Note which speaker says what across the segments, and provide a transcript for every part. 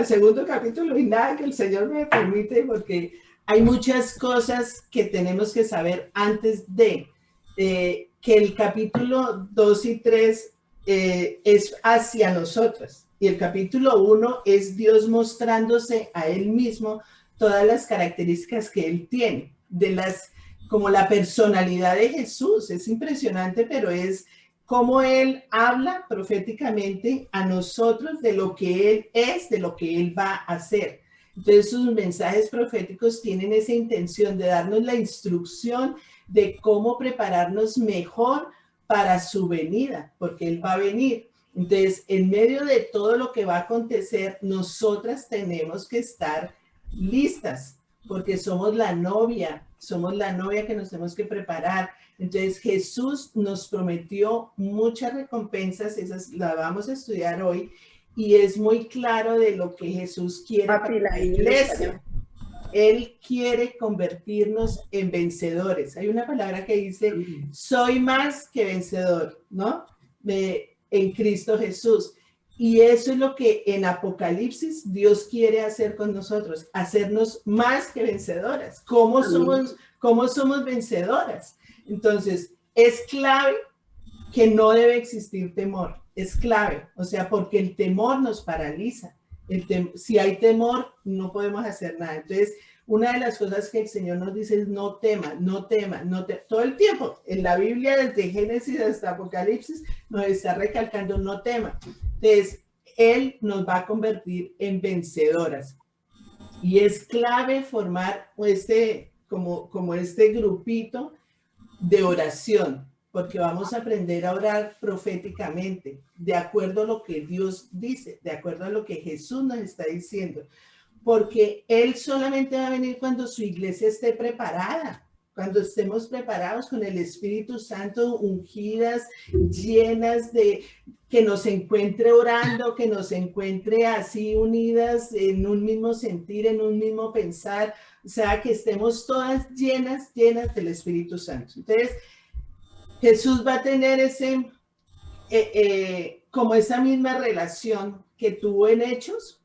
Speaker 1: al segundo capítulo y nada que el Señor me permite, porque hay muchas cosas que tenemos que saber antes de que el capítulo 2 y 3 es hacia nosotros. Y el capítulo 1 es Dios mostrándose a Él mismo todas las características que Él tiene, como la personalidad de Jesús. Es impresionante, pero es cómo Él habla proféticamente a nosotros de lo que Él es, de lo que Él va a hacer. Entonces sus mensajes proféticos tienen esa intención de darnos la instrucción de cómo prepararnos mejor para su venida, porque Él va a venir. Entonces, en medio de todo lo que va a acontecer, nosotras tenemos que estar listas, porque somos la novia que nos tenemos que preparar. Entonces, Jesús nos prometió muchas recompensas, esas las vamos a estudiar hoy, y es muy claro de lo que Jesús quiere para la iglesia. Él quiere convertirnos en vencedores. Hay una palabra que dice, soy más que vencedor, ¿no? En Cristo Jesús. Y eso es lo que en Apocalipsis Dios quiere hacer con nosotros, hacernos más que vencedoras. ¿Cómo somos vencedoras? Entonces, es clave que no debe existir temor. Es clave, o sea, porque el temor nos paraliza. Si hay temor, no podemos hacer nada. Entonces, una de las cosas que el Señor nos dice es no tema, no tema, no tema. Todo el tiempo, en la Biblia, desde Génesis hasta Apocalipsis, nos está recalcando no tema. Entonces, Él nos va a convertir en vencedoras. Y es clave formar como este grupito de oración, porque vamos a aprender a orar proféticamente, de acuerdo a lo que Dios dice, de acuerdo a lo que Jesús nos está diciendo, porque Él solamente va a venir cuando su iglesia esté preparada, cuando estemos preparados con el Espíritu Santo, ungidas, llenas de, que nos encuentre orando, que nos encuentre así unidas en un mismo sentir, en un mismo pensar, o sea, que estemos todas llenas del Espíritu Santo. Entonces, Jesús va a tener como esa misma relación que tuvo en Hechos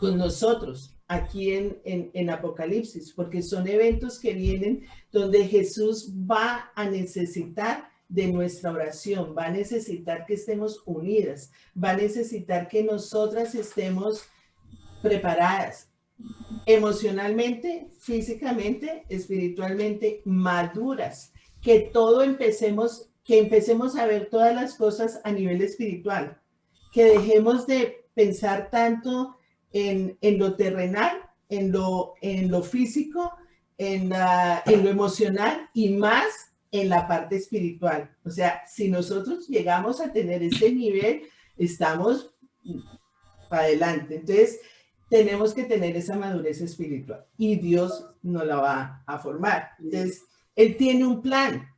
Speaker 1: con nosotros aquí en Apocalipsis, porque son eventos que vienen donde Jesús va a necesitar de nuestra oración, va a necesitar que estemos unidas, va a necesitar que nosotras estemos preparadas emocionalmente, físicamente, espiritualmente, maduras, que empecemos a ver todas las cosas a nivel espiritual, que dejemos de pensar tanto en lo terrenal, en lo físico, en lo emocional y más en la parte espiritual. O sea, si nosotros llegamos a tener ese nivel, estamos para adelante. Entonces, tenemos que tener esa madurez espiritual y Dios nos la va a formar. Entonces, Él tiene un plan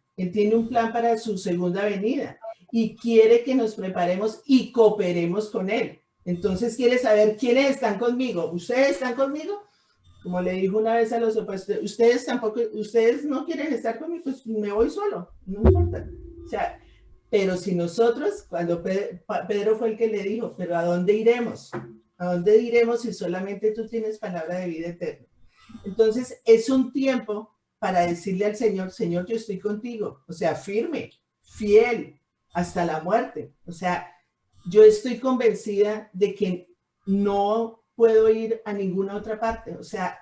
Speaker 1: para su segunda venida y quiere que nos preparemos y cooperemos con Él. Entonces quiere saber quiénes están conmigo. ¿Ustedes están conmigo? Como le dijo una vez a los apóstoles, ustedes no quieren estar conmigo, pues me voy solo, no importa. O sea, pero si nosotros, cuando Pedro fue el que le dijo, pero ¿a dónde iremos? ¿A dónde iremos si solamente tú tienes palabra de vida eterna? Entonces es un tiempo para decirle al Señor, Señor, yo estoy contigo. O sea, firme, fiel, hasta la muerte. O sea, yo estoy convencida de que no puedo ir a ninguna otra parte. O sea,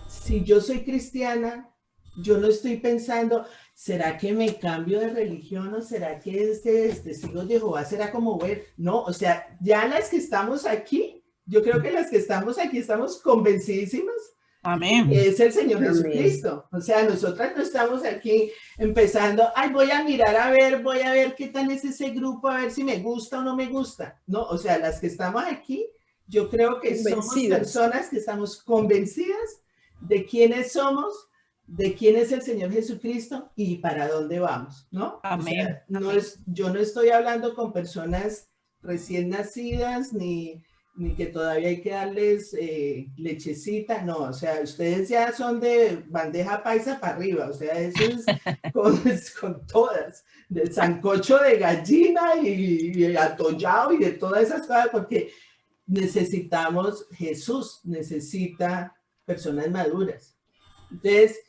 Speaker 1: si yo soy cristiana, yo no estoy pensando, ¿será que me cambio de religión o será que testigos de Jehová será como ver? No, o sea, ya las que estamos aquí, yo creo que las que estamos aquí estamos convencidísimas. Amén. Es el Señor Amén. Jesucristo. O sea, nosotras no estamos aquí empezando, ay, voy a ver qué tal es ese grupo, a ver si me gusta o no me gusta. No, o sea, las que estamos aquí, yo creo que somos personas que estamos convencidas de quiénes somos, de quién es el Señor Jesucristo y para dónde vamos, ¿no? Amén. O sea, yo no estoy hablando con personas recién nacidas ni que todavía hay que darles lechecita, no, o sea, ustedes ya son de bandeja paisa para arriba, o sea, eso es con todas, del sancocho de gallina y atollado y de todas esas cosas, porque necesitamos, Jesús necesita personas maduras. Entonces,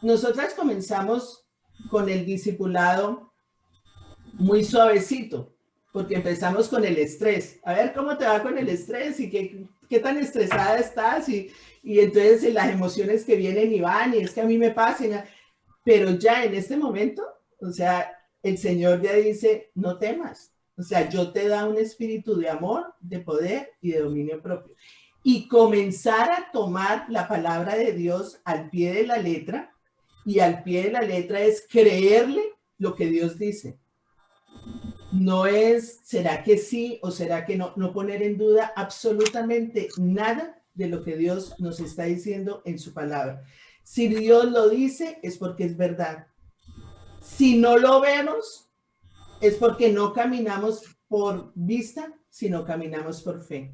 Speaker 1: nosotras comenzamos con el discipulado muy suavecito, porque empezamos con el estrés. A ver cómo te va con el estrés y qué tan estresada estás y entonces las emociones que vienen y van y es que a mí me pasa. Pero ya en este momento, o sea, el Señor ya dice, no temas. O sea, yo te da un espíritu de amor, de poder y de dominio propio. Y comenzar a tomar la palabra de Dios al pie de la letra, y al pie de la letra es creerle lo que Dios dice. No es, ¿será que sí o será que no? No poner en duda absolutamente nada de lo que Dios nos está diciendo en su palabra. Si Dios lo dice, es porque es verdad. Si no lo vemos, es porque no caminamos por vista, sino caminamos por fe.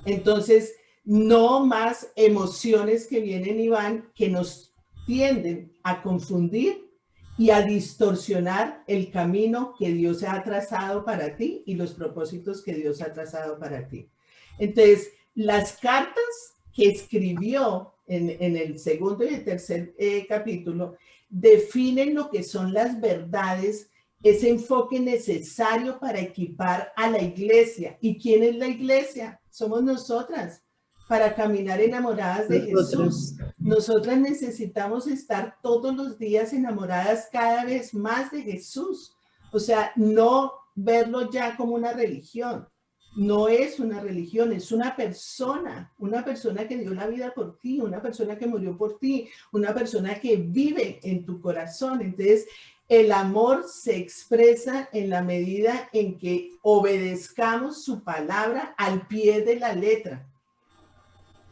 Speaker 1: Entonces, no más emociones que vienen y van, que nos tienden a confundir y a distorsionar el camino que Dios ha trazado para ti y los propósitos que Dios ha trazado para ti. Entonces, las cartas que escribió en el segundo y el tercer capítulo definen lo que son las verdades, ese enfoque necesario para equipar a la iglesia. ¿Y quién es la iglesia? Somos nosotras, para caminar enamoradas de Jesús. Nosotras necesitamos estar todos los días enamoradas cada vez más de Jesús. O sea, no verlo ya como una religión. No es una religión, es una persona que dio la vida por ti, una persona que murió por ti, una persona que vive en tu corazón. Entonces, el amor se expresa en la medida en que obedezcamos su palabra al pie de la letra.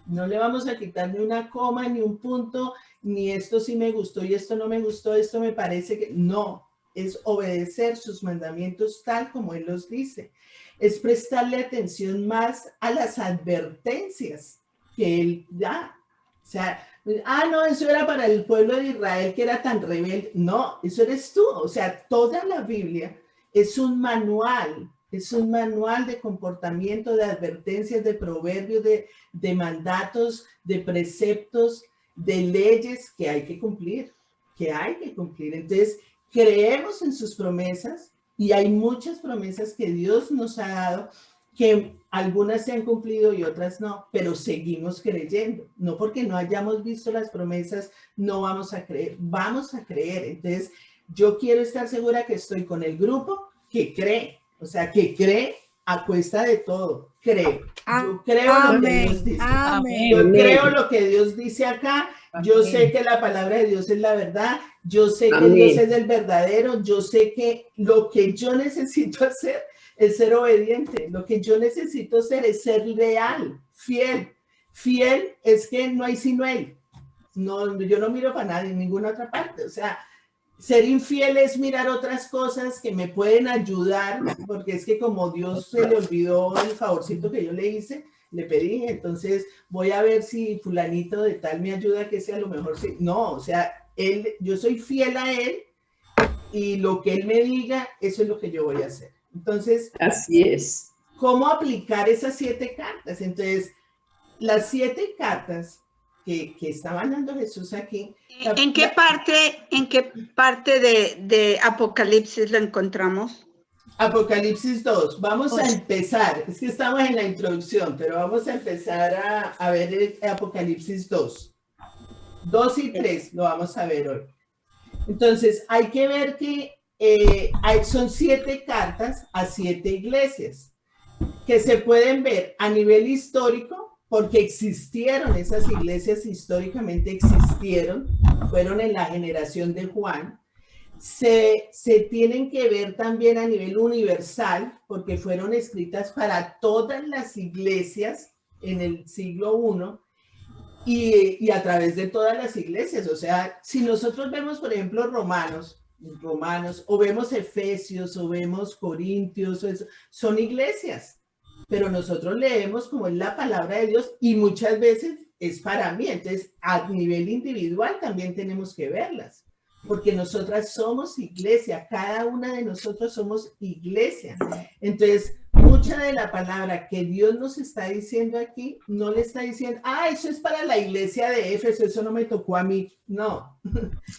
Speaker 1: No le vamos a quitar ni una coma, ni un punto, ni esto sí me gustó y esto no me gustó, esto me parece que... No, es obedecer sus mandamientos tal como Él los dice. Es prestarle atención más a las advertencias que Él da. O sea, no, eso era para el pueblo de Israel que era tan rebelde. No, eso eres tú. O sea, toda la Biblia es un manual de comportamiento, de advertencias, de proverbios, de mandatos, de preceptos, de leyes que hay que cumplir, Entonces, creemos en sus promesas y hay muchas promesas que Dios nos ha dado, que algunas se han cumplido y otras no, pero seguimos creyendo. No porque no hayamos visto las promesas, no vamos a creer, vamos a creer. Entonces, yo quiero estar segura que estoy con el grupo que cree, o sea, que cree a cuesta de todo, cree. Yo creo lo que Dios dice. Yo creo lo que Dios dice acá. Yo sé que la palabra de Dios es la verdad. Yo sé que Dios es el verdadero. Yo sé que lo que yo necesito hacer es ser obediente. Lo que yo necesito hacer es ser leal, fiel. Fiel es que no hay sino Él. No, yo no miro para nadie en ninguna otra parte. O sea, ser infiel es mirar otras cosas que me pueden ayudar, porque es que como Dios se le olvidó el favorcito que yo le hice, le pedí, entonces voy a ver si fulanito de tal me ayuda, que sea lo mejor. Sí. No, o sea, yo soy fiel a Él y lo que Él me diga, eso es lo que yo voy a hacer. Entonces,
Speaker 2: así es. ¿Cómo
Speaker 1: aplicar esas 7 cartas? Entonces, las 7 cartas que estaba dando Jesús aquí.
Speaker 3: ¿En qué parte de Apocalipsis lo encontramos?
Speaker 1: Apocalipsis 2. Vamos a empezar. Es que estamos en la introducción, pero vamos a empezar a ver el Apocalipsis 2. 2 y 3 lo vamos a ver hoy. Entonces, hay que ver que son 7 cartas a 7 iglesias que se pueden ver a nivel histórico, porque existieron esas iglesias, históricamente existieron, fueron en la generación de Juan. Se tienen que ver también a nivel universal, porque fueron escritas para todas las iglesias en el siglo I y a través de todas las iglesias. O sea, si nosotros vemos, por ejemplo, Romanos, o vemos Efesios, o vemos Corintios, son iglesias. Pero nosotros leemos como es la palabra de Dios y muchas veces es para mí. Entonces, a nivel individual también tenemos que verlas, porque nosotras somos iglesia, cada una de nosotros somos iglesia. Entonces, mucha de la palabra que Dios nos está diciendo aquí, no le está diciendo, eso es para la iglesia de Éfeso, eso no me tocó a mí. No,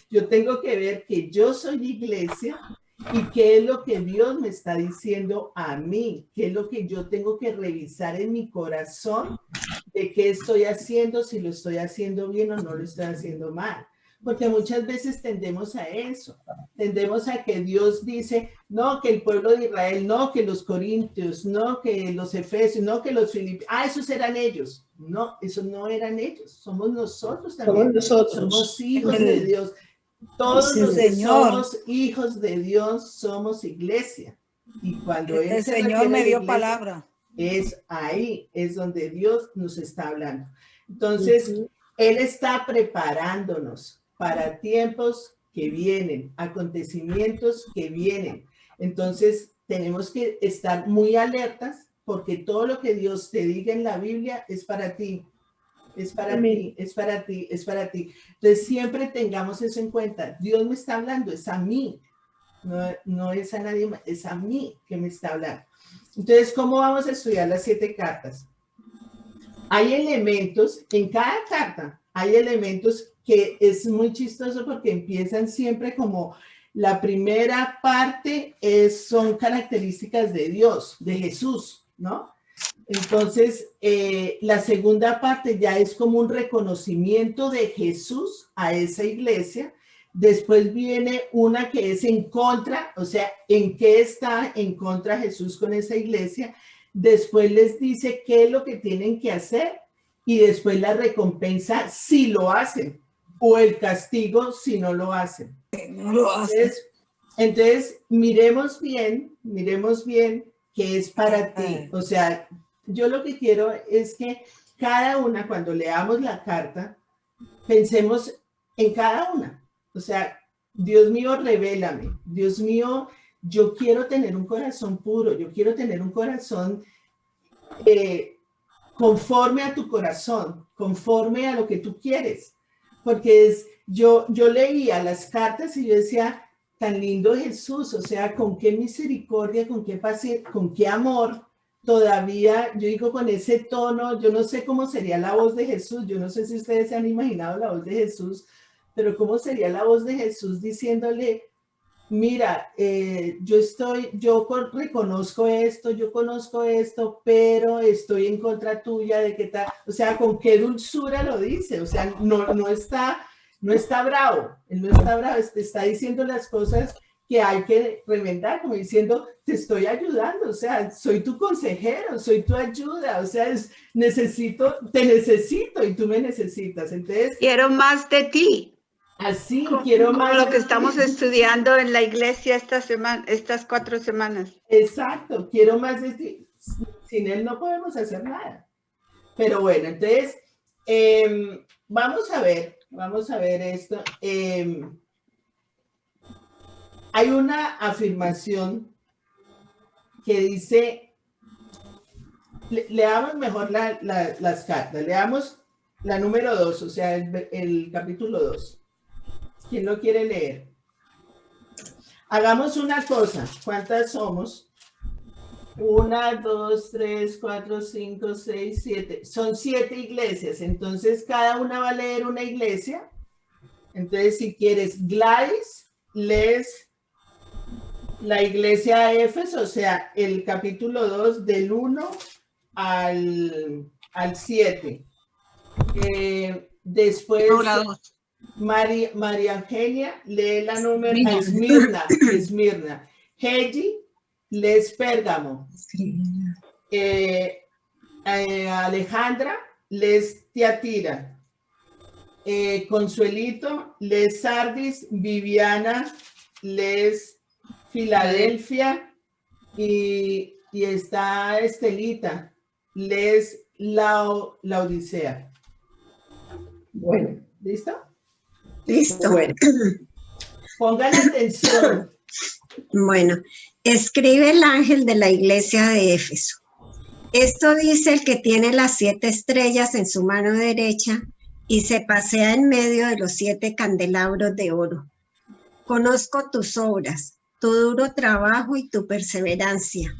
Speaker 1: yo tengo que ver que yo soy iglesia y qué es lo que Dios me está diciendo a mí, qué es lo que yo tengo que revisar en mi corazón de qué estoy haciendo, si lo estoy haciendo bien o no lo estoy haciendo mal. Porque muchas veces tendemos a eso, tendemos a que Dios dice, no, que el pueblo de Israel, no, que los corintios, no, que los efesios, no, que los filipenses, esos eran ellos. No, esos no eran ellos, somos nosotros también.
Speaker 2: Somos nosotros.
Speaker 1: Somos hijos de Dios. Todos los que somos hijos de Dios somos iglesia. Y cuando
Speaker 4: el Señor me dio palabra.
Speaker 1: Es ahí, es donde Dios nos está hablando. Entonces, Él está preparándonos para tiempos que vienen, acontecimientos que vienen. Entonces, tenemos que estar muy alertas porque todo lo que Dios te diga en la Biblia es para ti. Es para ti, es para ti, es para ti. Entonces, siempre tengamos eso en cuenta. Dios me está hablando, es a mí. No es a nadie más, es a mí que me está hablando. Entonces, ¿cómo vamos a estudiar las 7 cartas? Hay elementos, en cada carta hay elementos que es muy chistoso porque empiezan siempre como la primera parte son características de Dios, de Jesús, ¿no? Entonces, la segunda parte ya es como un reconocimiento de Jesús a esa iglesia. Después viene una que es en contra, o sea, ¿en qué está en contra Jesús con esa iglesia? Después les dice qué es lo que tienen que hacer y después la recompensa si lo hacen o el castigo si no lo hacen. Entonces miremos bien que es para ti. O sea, yo lo que quiero es que cada una, cuando leamos la carta, pensemos en cada una. O sea, Dios mío, revélame. Dios mío, yo quiero tener un corazón puro. Yo quiero tener un corazón conforme a tu corazón, conforme a lo que tú quieres. Porque yo leía las cartas y yo decía, tan lindo Jesús, o sea, con qué misericordia, con qué paciencia, con qué amor. Todavía, yo digo con ese tono, yo no sé cómo sería la voz de Jesús, yo no sé si ustedes se han imaginado la voz de Jesús, pero cómo sería la voz de Jesús diciéndole, mira, yo reconozco esto, yo conozco esto, pero estoy en contra tuya de qué tal, o sea, con qué dulzura lo dice, o sea, no está bravo, él no está bravo, está diciendo las cosas que hay que remendar, como diciendo, te estoy ayudando, o sea, soy tu consejero, soy tu ayuda, o sea, te necesito y tú me necesitas, entonces.
Speaker 3: Quiero más de ti.
Speaker 1: Así, quiero más
Speaker 3: de lo que estamos estudiando en la iglesia estas 4 semanas.
Speaker 1: Exacto, quiero más de ti. Sin él no podemos hacer nada. Pero bueno, entonces, vamos a ver esto. Hay una afirmación que dice, leamos mejor las cartas, leamos la número 2, o sea, el capítulo 2. ¿Quién lo quiere leer? Hagamos una cosa. ¿Cuántas somos? 1, 2, 3, 4, 5, 6, 7. Son 7 iglesias. Entonces, cada una va a leer una iglesia. Entonces, si quieres, Gladys, lees la iglesia de Éfeso, o sea, el capítulo 2 del 1 al 7. Después... María Eugenia lee la número Esmirna. Hegi lee Pérgamo. Alejandra lee Tiatira. Consuelito lee Sardis. Viviana lee Filadelfia. Y está Estelita lee Laodicea.
Speaker 2: Bueno.
Speaker 1: ¿Listo?
Speaker 2: Listo. Bueno.
Speaker 1: Pongan atención.
Speaker 5: Bueno, escribe el ángel de la iglesia de Éfeso. Esto dice el que tiene las 7 estrellas en su mano derecha y se pasea en medio de los 7 candelabros de oro. Conozco tus obras, tu duro trabajo y tu perseverancia.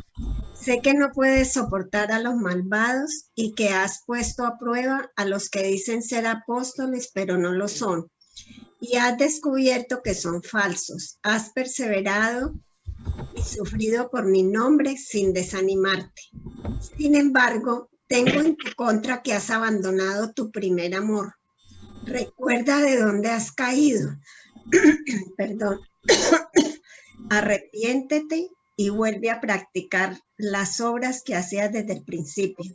Speaker 5: Sé que no puedes soportar a los malvados y que has puesto a prueba a los que dicen ser apóstoles, pero no lo son. Y has descubierto que son falsos. Has perseverado y sufrido por mi nombre sin desanimarte. Sin embargo, tengo en tu contra que has abandonado tu primer amor. Recuerda de dónde has caído. Perdón. Arrepiéntete y vuelve a practicar las obras que hacías desde el principio.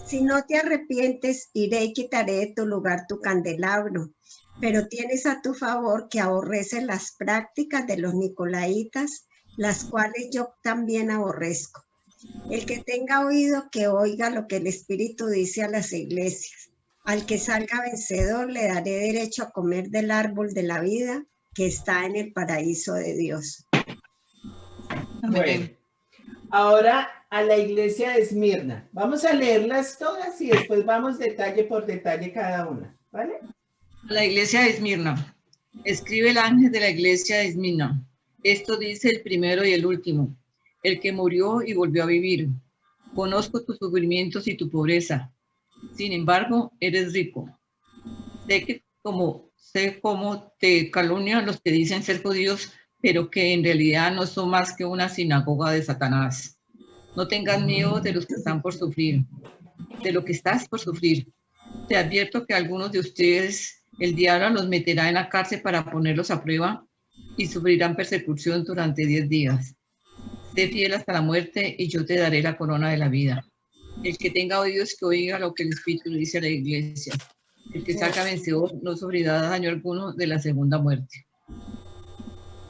Speaker 5: Si no te arrepientes, iré y quitaré de tu lugar tu candelabro, pero tienes a tu favor que aborreces las prácticas de los nicolaitas, las cuales yo también aborrezco. El que tenga oído, que oiga lo que el Espíritu dice a las iglesias. Al que salga vencedor, le daré derecho a comer del árbol de la vida que está en el paraíso de Dios.
Speaker 1: Bueno, ahora a la iglesia de Esmirna. Vamos a leerlas todas y después vamos detalle por detalle cada una, ¿vale?
Speaker 6: A la iglesia de Esmirna. Escribe el ángel de la iglesia de Esmirna. Esto dice el primero y el último, el que murió y volvió a vivir. Conozco tus sufrimientos y tu pobreza. Sin embargo, eres rico. Sé cómo te calumnian los que dicen ser judíos, pero que en realidad no son más que una sinagoga de Satanás. No tengas miedo de los que están por sufrir, de lo que estás por sufrir. Te advierto que algunos de ustedes, el diablo los meterá en la cárcel para ponerlos a prueba y sufrirán persecución durante 10 días. Sé fiel hasta la muerte y yo te daré la corona de la vida. El que tenga oídos que oiga lo que el Espíritu le dice a la iglesia. El que salga vencedor no sufrirá daño alguno de la segunda muerte.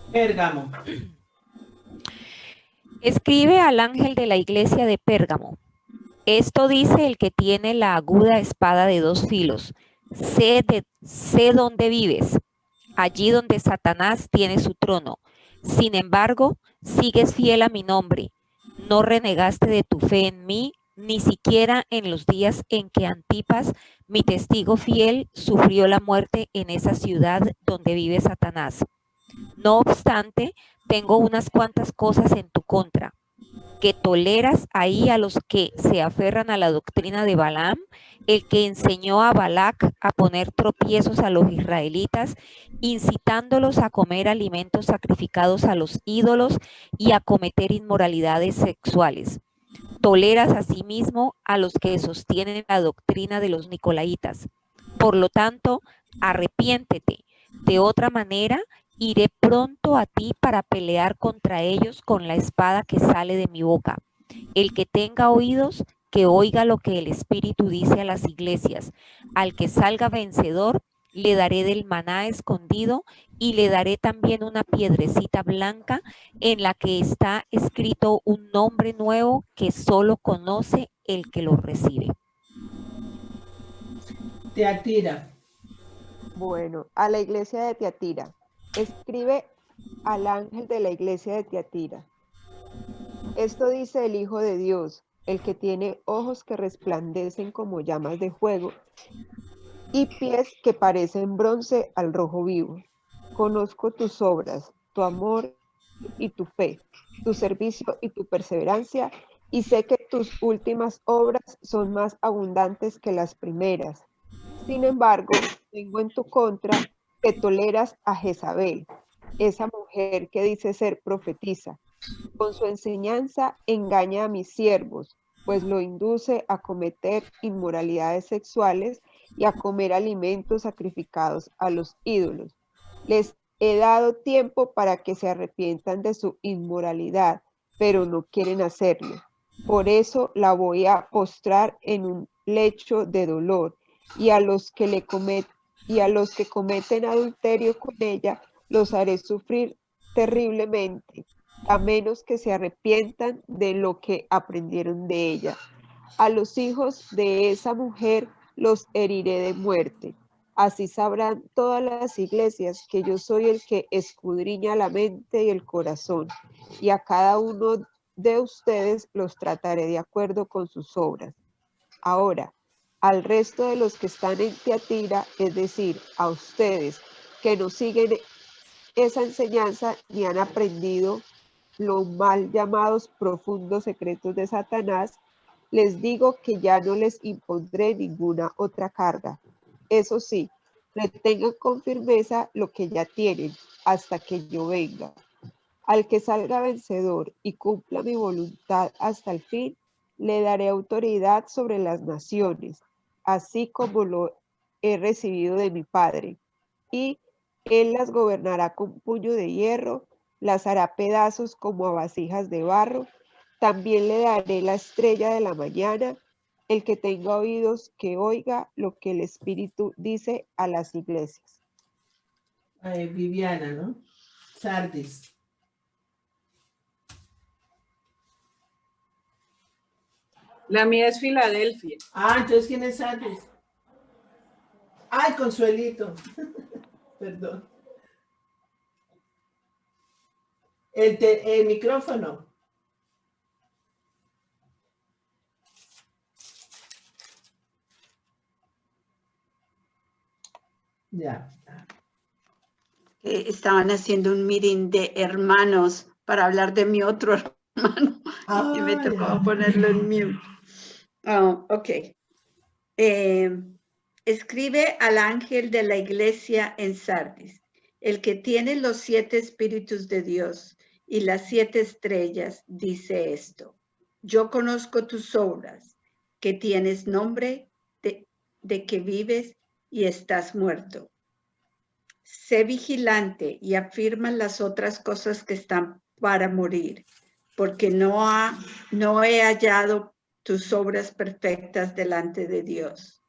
Speaker 1: Pérgamo.
Speaker 7: Escribe al ángel de la iglesia de Pérgamo. Esto dice el que tiene la aguda espada de 2 filos. Sé dónde vives, allí donde Satanás tiene su trono. Sin embargo, sigues fiel a mi nombre. No renegaste de tu fe en mí, ni siquiera en los días en que Antipas, mi testigo fiel, sufrió la muerte en esa ciudad donde vive Satanás. No obstante, tengo unas cuantas cosas en tu contra, que toleras ahí a los que se aferran a la doctrina de Balaam, el que enseñó a Balac a poner tropiezos a los israelitas, incitándolos a comer alimentos sacrificados a los ídolos y a cometer inmoralidades sexuales. Toleras asimismo a los que sostienen la doctrina de los nicolaitas. Por lo tanto, arrepiéntete. De otra manera, iré pronto a ti para pelear contra ellos con la espada que sale de mi boca. El que tenga oídos, que oiga lo que el Espíritu dice a las iglesias. Al que salga vencedor, le daré del maná escondido y le daré también una piedrecita blanca en la que está escrito un nombre nuevo que solo conoce el que lo recibe.
Speaker 1: Teatira.
Speaker 8: Bueno, a la iglesia de Teatira. Escribe al ángel de la iglesia de Teatira. Esto dice el Hijo de Dios, el que tiene ojos que resplandecen como llamas de fuego y pies que parecen bronce al rojo vivo. Conozco tus obras, tu amor y tu fe, tu servicio y tu perseverancia, y sé que tus últimas obras son más abundantes que las primeras. Sin embargo, tengo en tu contra que toleras a Jezabel, esa mujer que dice ser profetisa. Con su enseñanza engaña a mis siervos, pues lo induce a cometer inmoralidades sexuales y a comer alimentos sacrificados a los ídolos. Les he dado tiempo para que se arrepientan de su inmoralidad, pero no quieren hacerlo. Por eso la voy a postrar en un lecho de dolor, y a los que cometen adulterio con ella, los haré sufrir terriblemente, a menos que se arrepientan de lo que aprendieron de ella. A los hijos de esa mujer los heriré de muerte. Así sabrán todas las iglesias que yo soy el que escudriña la mente y el corazón, y a cada uno de ustedes los trataré de acuerdo con sus obras. Ahora, al resto de los que están en Teatira, es decir, a ustedes que no siguen esa enseñanza ni han aprendido los mal llamados profundos secretos de Satanás, les digo que ya no les impondré ninguna otra carga. Eso sí, retengan con firmeza lo que ya tienen hasta que yo venga. Al que salga vencedor y cumpla mi voluntad hasta el fin, le daré autoridad sobre las naciones, así como lo he recibido de mi Padre. Y él las gobernará con puño de hierro, las hará pedazos como a vasijas de barro. También le daré la estrella de la mañana. El que tenga oídos, que oiga lo que el Espíritu dice a las iglesias.
Speaker 1: Viviana, ¿no? Sardis.
Speaker 9: La mía es Filadelfia.
Speaker 1: Ah, entonces, ¿quién es Sardis? Ay, Consuelito. Perdón. El micrófono. Ya.
Speaker 3: Estaban haciendo un meeting de hermanos para hablar de mi otro hermano y me tocó ponerlo en mute. Ok. Escribe al ángel de la iglesia en Sardis, el que tiene los 7 espíritus de Dios y las 7 estrellas, dice esto: yo conozco tus obras, que tienes nombre de que vives y estás muerto. Sé vigilante y afirma las otras cosas que están para morir, porque no he hallado tus obras perfectas delante de Dios.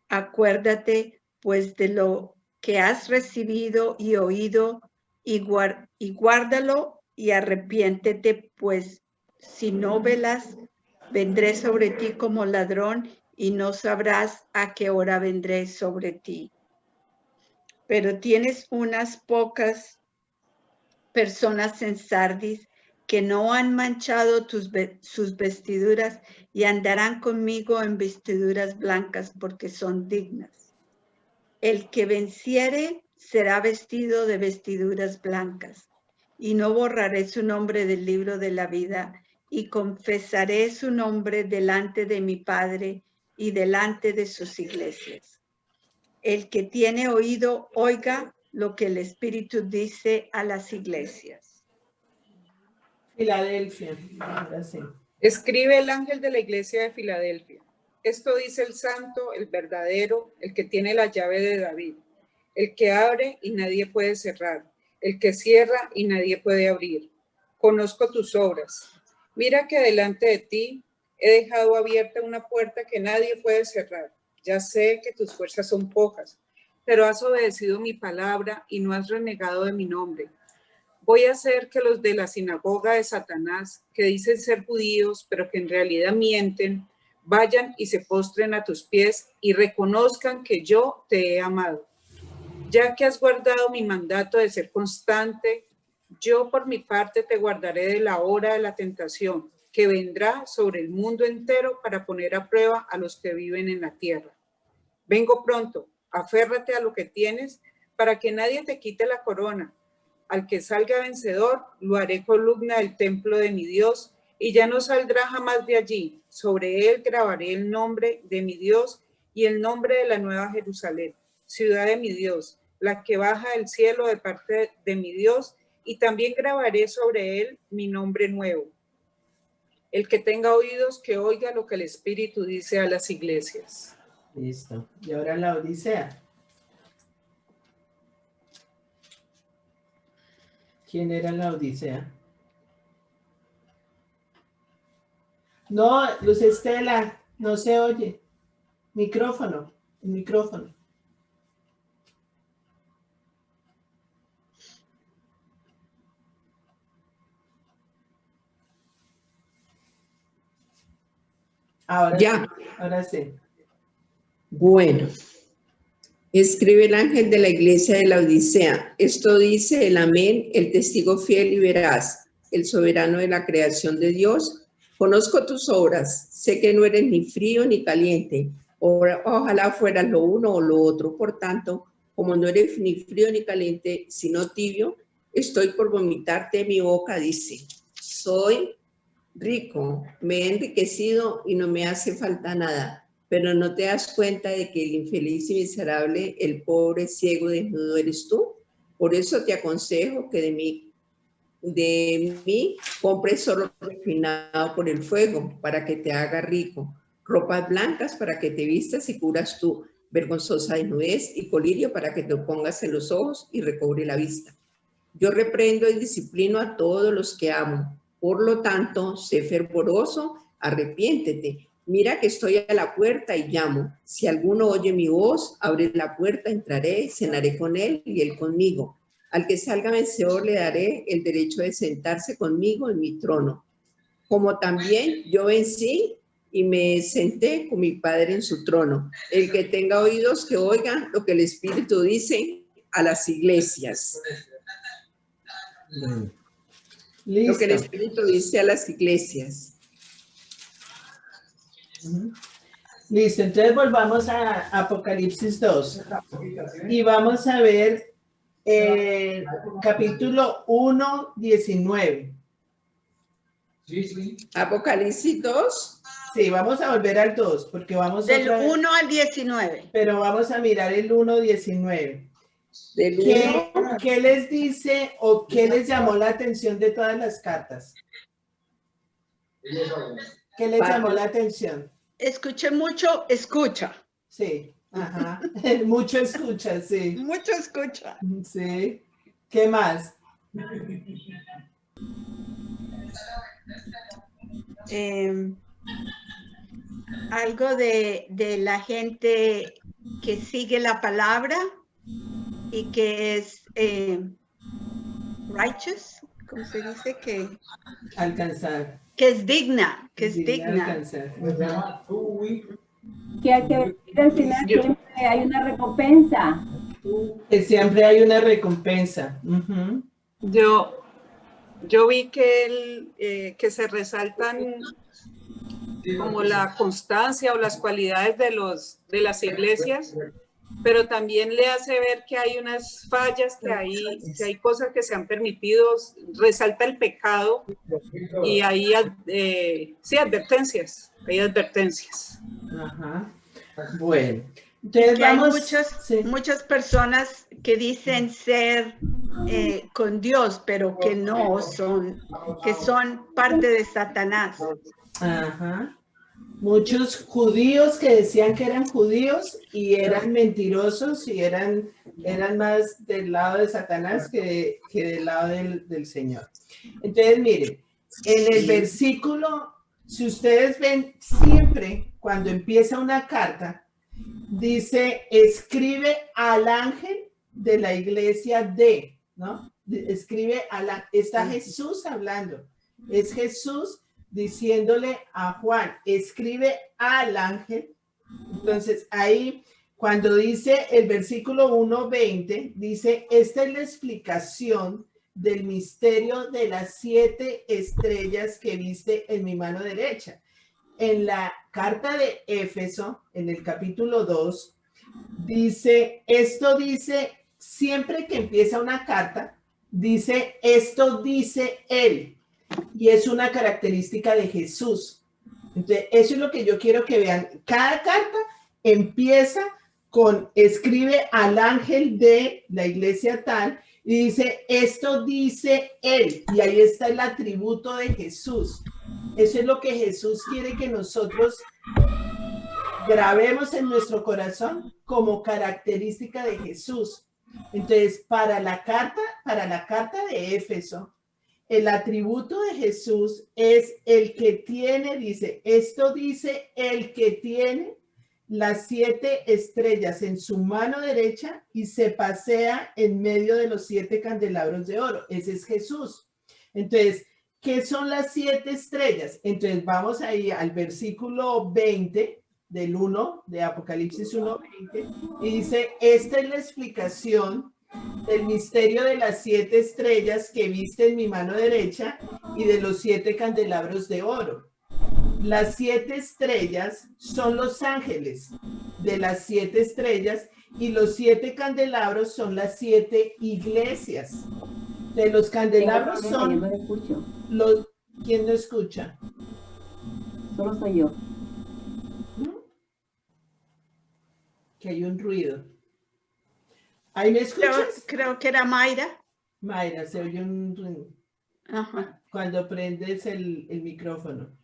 Speaker 3: Acuérdate, pues, de lo que has recibido y oído, y guárdalo y arrepiéntete, pues, si no velas, vendré sobre ti como ladrón y no sabrás a qué hora vendré sobre ti. Pero tienes unas pocas personas en Sardis que no han manchado sus vestiduras y andarán conmigo en vestiduras blancas porque son dignas. El que venciere será vestido de vestiduras blancas, y no borraré su nombre del libro de la vida, y confesaré su nombre delante de mi Padre y delante de sus iglesias. El que tiene oído, oiga lo que el Espíritu dice a las iglesias.
Speaker 1: Filadelfia. Ahora sí.
Speaker 9: Escribe el ángel de la iglesia de Filadelfia. Esto dice el santo, el verdadero, el que tiene la llave de David, el que abre y nadie puede cerrar, el que cierra y nadie puede abrir. Conozco tus obras. Mira que delante de ti he dejado abierta una puerta que nadie puede cerrar. Ya sé que tus fuerzas son pocas, pero has obedecido mi palabra y no has renegado de mi nombre. Voy a hacer que los de la sinagoga de Satanás, que dicen ser judíos, pero que en realidad mienten, vayan y se postren a tus pies y reconozcan que yo te he amado. Ya que has guardado mi mandato de ser constante, yo por mi parte te guardaré de la hora de la tentación, que vendrá sobre el mundo entero para poner a prueba a los que viven en la tierra. Vengo pronto, aférrate a lo que tienes para que nadie te quite la corona. Al que salga vencedor, lo haré columna del templo de mi Dios y ya no saldrá jamás de allí. Sobre él grabaré el nombre de mi Dios y el nombre de la nueva Jerusalén, ciudad de mi Dios, la que baja del cielo de parte de mi Dios, y también grabaré sobre él mi nombre nuevo. El que tenga oídos, que oiga lo que el Espíritu dice a las iglesias.
Speaker 1: Listo. Y ahora la Odisea. ¿Quién era la Odisea? No, Luz Estela, no se oye. Micrófono, el micrófono. Ahora
Speaker 2: Ya.
Speaker 1: sí, ahora sí.
Speaker 2: Bueno, escribe el ángel de la iglesia de la Odisea. Esto dice el Amén, el testigo fiel y veraz, el soberano de la creación de Dios. Conozco tus obras, sé que no eres ni frío ni caliente. Ojalá fueras lo uno o lo otro. Por tanto, como no eres ni frío ni caliente, sino tibio, estoy por vomitarte de mi boca, dice. Soy rico, me he enriquecido y no me hace falta nada, pero no te das cuenta de que el infeliz y miserable, el pobre, ciego, desnudo eres tú. Por eso te aconsejo que de mí compres oro refinado por el fuego para que te haga rico, ropas blancas para que te vistas y cubras tu vergonzosa desnudez y colirio para que te pongas en los ojos y recobre la vista. Yo reprendo y disciplino a todos los que amo. Por lo tanto, sé fervoroso, arrepiéntete. Mira que estoy a la puerta y llamo. Si alguno oye mi voz, abre la puerta, entraré, cenaré con él y él conmigo. Al que salga vencedor le daré el derecho de sentarse conmigo en mi trono. Como también yo vencí y me senté con mi Padre en su trono. El que tenga oídos que oiga lo que el Espíritu dice a las iglesias.
Speaker 1: Listo.
Speaker 2: Lo que el Espíritu dice a las iglesias.
Speaker 1: Listo, entonces volvamos a Apocalipsis 2 y vamos a ver capítulo 1, 19.
Speaker 2: Apocalipsis 2.
Speaker 1: Sí, vamos a volver al 2 porque vamos
Speaker 3: del 1 al 19.
Speaker 1: Pero vamos a mirar el 1, 19. ¿Qué les dice o qué les llamó la atención de todas las cartas? ¿Qué les llamó la atención?
Speaker 3: Escuché mucho, escucha.
Speaker 1: Sí, ajá. Mucho escucha, sí.
Speaker 3: Mucho escucha.
Speaker 1: Sí. ¿Qué más?
Speaker 3: Algo de la gente que sigue la palabra y que es righteous, ¿cómo se dice? Que
Speaker 1: alcanzar.
Speaker 3: Que es digna, que es digna.
Speaker 1: Alcanzar.
Speaker 10: Que hay que siempre hay una recompensa.
Speaker 1: Que siempre hay una recompensa.
Speaker 9: Yo vi que se resaltan como la constancia o las cualidades de las iglesias, pero también le hace ver que hay unas fallas, que hay cosas que se han permitido, resalta el pecado y hay sí, advertencias, hay advertencias.
Speaker 1: Ajá. Bueno, entonces
Speaker 3: hay muchas personas que dicen ser con Dios, pero que no son, que son parte de Satanás.
Speaker 1: Ajá. Muchos judíos que decían que eran judíos y eran mentirosos y eran más del lado de Satanás que del lado del Señor. Entonces, miren, en el versículo, si ustedes ven siempre cuando empieza una carta, dice, escribe al ángel de la iglesia de, ¿no? Escribe está Jesús hablando, es Jesús diciéndole a Juan, escribe al ángel. Entonces ahí cuando dice el versículo 1:20, dice, esta es la explicación del misterio de las 7 estrellas que viste en mi mano derecha. En la carta de Éfeso, en el capítulo 2, dice, esto dice, siempre que empieza una carta, dice, esto dice él. Y es una característica de Jesús. Entonces, eso es lo que yo quiero que vean. Cada carta empieza con, escribe al ángel de la iglesia tal, y dice, esto dice él. Y ahí está el atributo de Jesús. Eso es lo que Jesús quiere que nosotros grabemos en nuestro corazón como característica de Jesús. Entonces, para la carta de Éfeso, el atributo de Jesús es el que tiene, dice, esto dice el que tiene las 7 estrellas en su mano derecha y se pasea en medio de los 7 candelabros de oro. Ese es Jesús. Entonces, ¿qué son las 7 estrellas? Entonces, vamos ahí al versículo 20 del 1 de Apocalipsis 1:20 y dice, esta es la explicación del misterio de las 7 estrellas que viste en mi mano derecha y de los 7 candelabros de oro. Las 7 estrellas son los ángeles de las 7 estrellas y los 7 candelabros son las 7 iglesias. De los candelabros
Speaker 10: Yo
Speaker 1: son
Speaker 10: no escucho.
Speaker 1: los... ¿Quién no escucha?
Speaker 10: Solo soy yo.
Speaker 1: Que hay un ruido. ¿Ahí me escuchas?
Speaker 3: Creo que era Mayra.
Speaker 1: Mayra, se oye un ruido.
Speaker 3: Ajá.
Speaker 1: Cuando prendes el micrófono.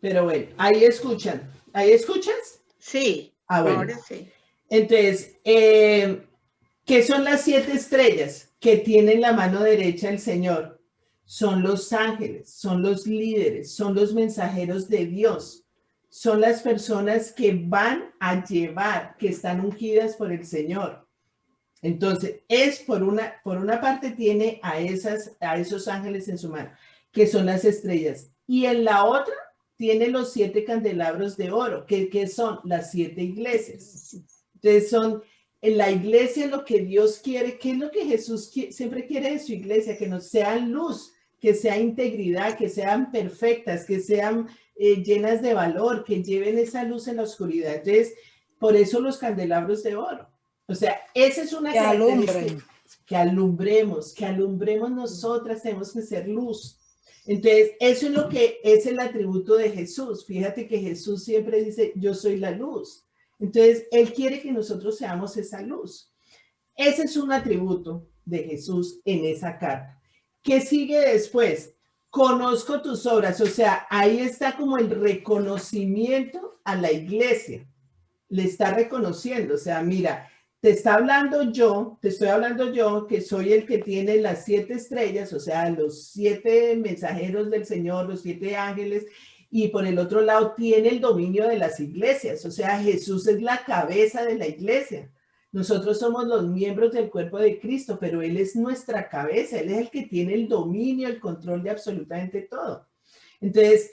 Speaker 1: Pero bueno, ahí escuchan. ¿Ahí escuchas?
Speaker 3: Sí,
Speaker 1: Ah, bueno.
Speaker 3: ahora sí.
Speaker 1: Entonces, ¿qué son las 7 estrellas que tiene en la mano derecha el Señor? Son los ángeles, son los líderes, son los mensajeros de Dios. Son las personas que van a llevar, que están ungidas por el Señor. Entonces, por una parte tiene a esos ángeles en su mano, que son las estrellas. Y en la otra tiene los 7 candelabros de oro, que son las 7 iglesias. Entonces, son en la iglesia lo que Dios quiere. ¿Qué es lo que Jesús siempre quiere de su iglesia? Que nos sean luz, que sea integridad, que sean perfectas, que sean llenas de valor, que lleven esa luz en la oscuridad. Entonces, por eso los candelabros de oro. O sea, esa es una característica. Que alumbremos nosotras, tenemos que ser luz. Entonces, eso es lo que es el atributo de Jesús. Fíjate que Jesús siempre dice, yo soy la luz. Entonces, Él quiere que nosotros seamos esa luz. Ese es un atributo de Jesús en esa carta. ¿Qué sigue después? Conozco tus obras. O sea, ahí está como el reconocimiento a la iglesia. Le está reconociendo. O sea, mira, te estoy hablando yo, que soy el que tiene las 7 estrellas, o sea, los 7 mensajeros del Señor, los 7 ángeles, y por el otro lado tiene el dominio de las iglesias. O sea, Jesús es la cabeza de la iglesia. Nosotros somos los miembros del cuerpo de Cristo, pero Él es nuestra cabeza, Él es el que tiene el dominio, el control de absolutamente todo. Entonces,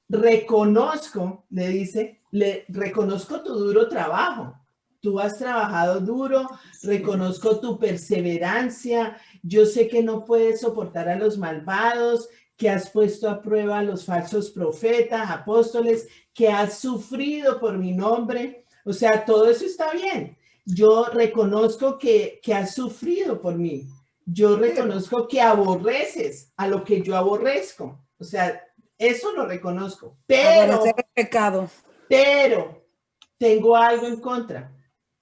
Speaker 1: reconozco, le dice, reconozco tu duro trabajo. Tú has trabajado duro, reconozco tu perseverancia. Yo sé que no puedes soportar a los malvados, que has puesto a prueba a los falsos profetas, apóstoles, que has sufrido por mi nombre. O sea, todo eso está bien. Yo reconozco que has sufrido por mí. Yo reconozco que aborreces a lo que yo aborrezco. O sea, eso lo reconozco. Pero tengo algo en contra,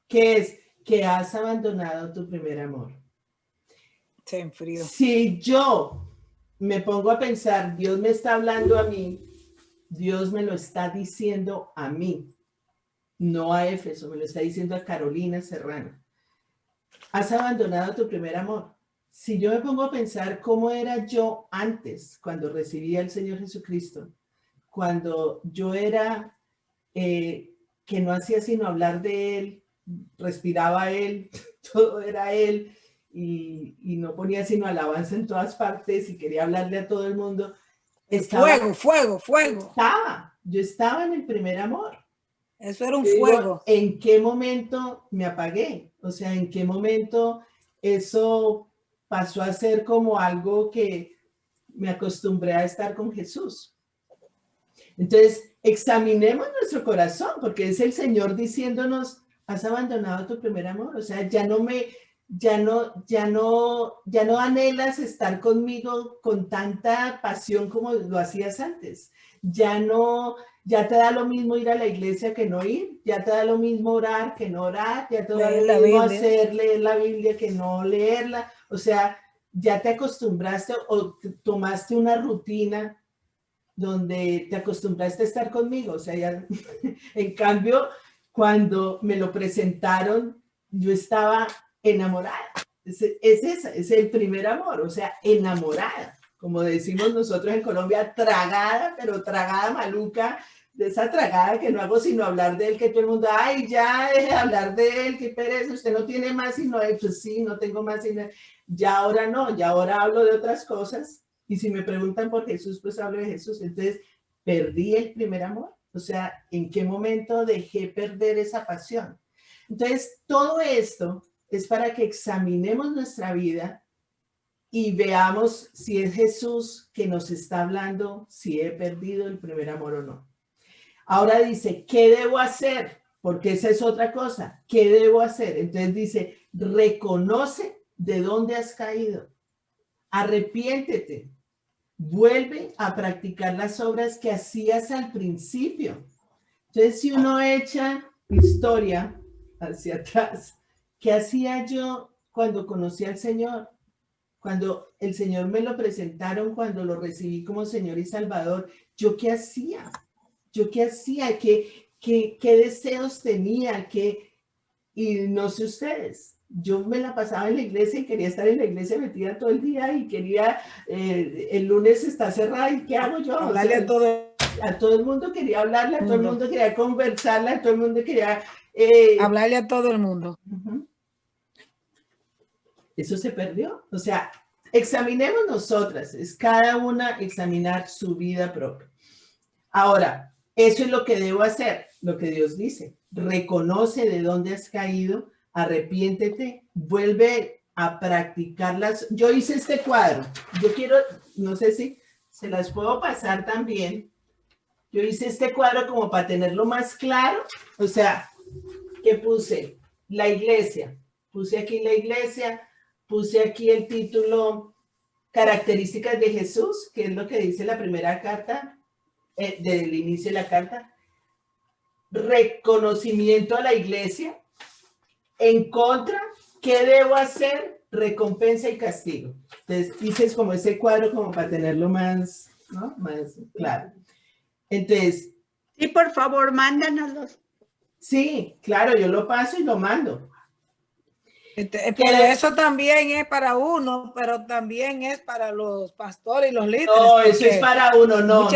Speaker 1: que es que has abandonado tu primer amor.
Speaker 4: Se enfrió.
Speaker 1: Si yo me pongo a pensar, Dios me está hablando a mí, Dios me lo está diciendo a mí, no a Éfeso, me lo está diciendo a Carolina Serrano. Has abandonado tu primer amor. Si yo me pongo a pensar cómo era yo antes, cuando recibí al Señor Jesucristo, cuando yo era que no hacía sino hablar de Él, respiraba Él, todo era Él, y no ponía sino alabanza en todas partes y quería hablarle a todo el mundo.
Speaker 4: Fuego.
Speaker 1: Yo estaba en el primer amor.
Speaker 4: Eso era un fuego.
Speaker 1: ¿En qué momento me apagué? O sea, ¿en qué momento eso pasó a ser como algo que me acostumbré a estar con Jesús? Entonces, examinemos nuestro corazón, porque es el Señor diciéndonos, has abandonado tu primer amor. O sea, ya no anhelas estar conmigo con tanta pasión como lo hacías antes. Ya te da lo mismo ir a la iglesia que no ir, ya te da lo mismo orar que no orar, ya te da lo mismo leer la Biblia que no leerla. O sea, ya te acostumbraste o tomaste una rutina donde te acostumbraste a estar conmigo. O sea, ya, en cambio, cuando me lo presentaron, yo estaba enamorada. Es el primer amor, o sea, enamorada. Como decimos nosotros en Colombia, tragada, pero tragada maluca, de esa tragada que no hago sino hablar de él, que todo el mundo, ay, ya deje de hablar de él, qué pereza, usted no tiene más sino él. Pues sí, no tengo más sino él. Ya ahora no, ya ahora hablo de otras cosas, y si me preguntan por Jesús, pues hablo de Jesús. Entonces, perdí el primer amor. O sea, ¿en qué momento dejé perder esa pasión? Entonces, todo esto es para que examinemos nuestra vida y veamos si es Jesús que nos está hablando, si he perdido el primer amor o no. Ahora dice, ¿qué debo hacer? Porque esa es otra cosa. ¿Qué debo hacer? Entonces dice, reconoce de dónde has caído. Arrepiéntete. Vuelve a practicar las obras que hacías al principio. Entonces, si uno echa historia hacia atrás, ¿qué hacía yo cuando conocí al Señor? Cuando el Señor me lo presentaron, cuando lo recibí como Señor y Salvador, ¿yo qué hacía? ¿Yo qué hacía? ¿Qué deseos tenía? Y no sé ustedes, yo me la pasaba en la iglesia y quería estar en la iglesia metida todo el día y quería, el lunes está cerrada y ¿qué hago yo?
Speaker 4: Hablarle
Speaker 1: a todo el mundo quería hablarle, a todo el mundo quería conversarle, a todo el mundo quería...
Speaker 4: hablarle a todo el mundo.
Speaker 1: Eso se perdió. O sea, examinemos nosotras, es cada una examinar su vida propia. Ahora, eso es lo que debo hacer, lo que Dios dice. Reconoce de dónde has caído, arrepiéntete, vuelve a practicarlas. Yo hice este cuadro. Yo quiero, no sé si se las puedo pasar también. Yo hice este cuadro como para tenerlo más claro. O sea, ¿qué puse? La iglesia. Puse aquí la iglesia, puse aquí el título Características de Jesús, que es lo que dice la primera carta, del inicio de la carta. Reconocimiento a la iglesia. En contra, ¿qué debo hacer? Recompensa y castigo. Entonces, hice como ese cuadro como para tenerlo más, ¿no? Más claro. Entonces.
Speaker 3: Sí, por favor, mándanoslos.
Speaker 1: Sí, claro, yo lo paso y lo mando.
Speaker 4: Pero eso también es para uno, pero también es para los pastores y los líderes.
Speaker 1: No, eso es para uno, no,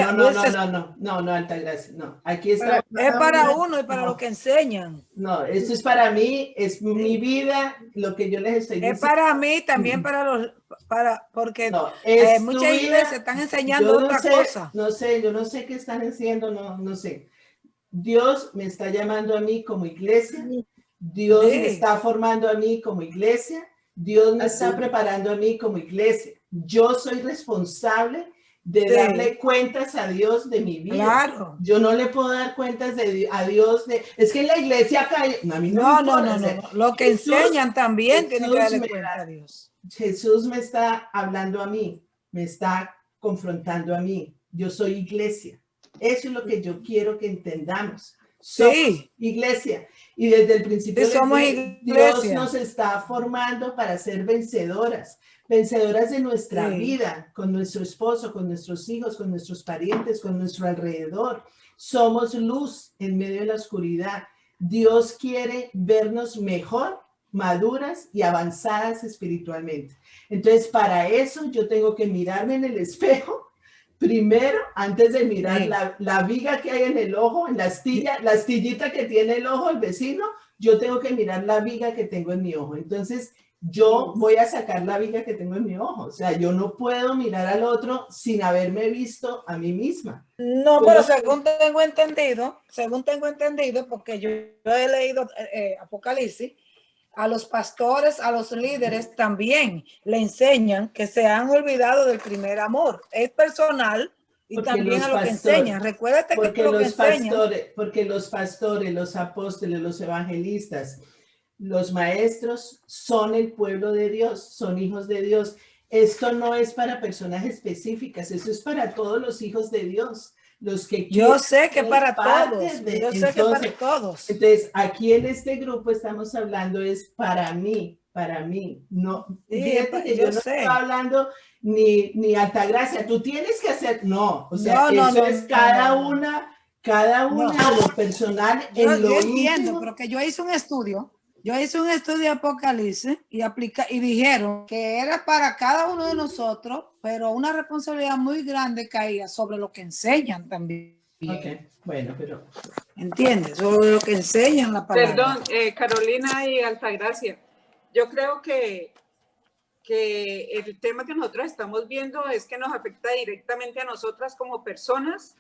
Speaker 1: Altagracia, no. Aquí está.
Speaker 4: Es para uno y para los que enseñan.
Speaker 1: No, eso es para mí, es mi vida, lo que yo les estoy diciendo.
Speaker 4: Es para mí, también porque
Speaker 1: no,
Speaker 4: muchas iglesias están enseñando otra cosa.
Speaker 1: No sé, yo no sé qué están haciendo, no sé. Dios me está llamando a mí como iglesia. Dios me está formando a mí como iglesia, Dios me está preparando a mí como iglesia. Yo soy responsable de darle cuentas a Dios de mi vida.
Speaker 4: Claro.
Speaker 1: Yo no le puedo dar cuentas a Dios es que en la iglesia cae. A mí no.
Speaker 4: Lo que Jesús, enseñan también tiene que darle cuenta a Dios.
Speaker 1: Jesús me está hablando a mí, me está confrontando a mí. Yo soy iglesia. Eso es lo que yo quiero que entendamos. Somos iglesia. Y desde el principio Dios nos está formando para ser vencedoras de nuestra vida, con nuestro esposo, con nuestros hijos, con nuestros parientes, con nuestro alrededor. Somos luz en medio de la oscuridad. Dios quiere vernos mejor, maduras y avanzadas espiritualmente. Entonces, para eso yo tengo que mirarme en el espejo primero, antes de mirar la viga que hay en el ojo, en la astillita que tiene el ojo el vecino, yo tengo que mirar la viga que tengo en mi ojo. Entonces, yo voy a sacar la viga que tengo en mi ojo. O sea, yo no puedo mirar al otro sin haberme visto a mí misma.
Speaker 4: No, pero según tengo entendido, porque yo he leído Apocalipsis, a los pastores, a los líderes también le enseñan que se han olvidado del primer amor. Es personal y porque también a lo que enseñan. Recuérdate que lo que enseñan.
Speaker 1: Porque los pastores, los apóstoles, los evangelistas, los maestros son el pueblo de Dios, son hijos de Dios. Esto no es para personas específicas, eso es para todos los hijos de Dios. Los que
Speaker 4: yo sé que para todos, sé que para todos.
Speaker 1: Entonces, aquí en este grupo estamos hablando es para mí, no, fíjate que yo no estoy hablando ni Altagracia, tú tienes que hacer, no, o sea, eso es cada una de lo personal en lo
Speaker 4: yo entiendo, pero que yo hice un estudio de Apocalipsis y dijeron que era para cada uno de nosotros, pero una responsabilidad muy grande caía sobre lo que enseñan también.
Speaker 1: Ok, bueno, pero...
Speaker 4: ¿Entiendes? Sobre lo que enseñan la palabra.
Speaker 9: Perdón, Carolina y Altagracia, yo creo que el tema que nosotros estamos viendo es que nos afecta directamente a nosotras como personas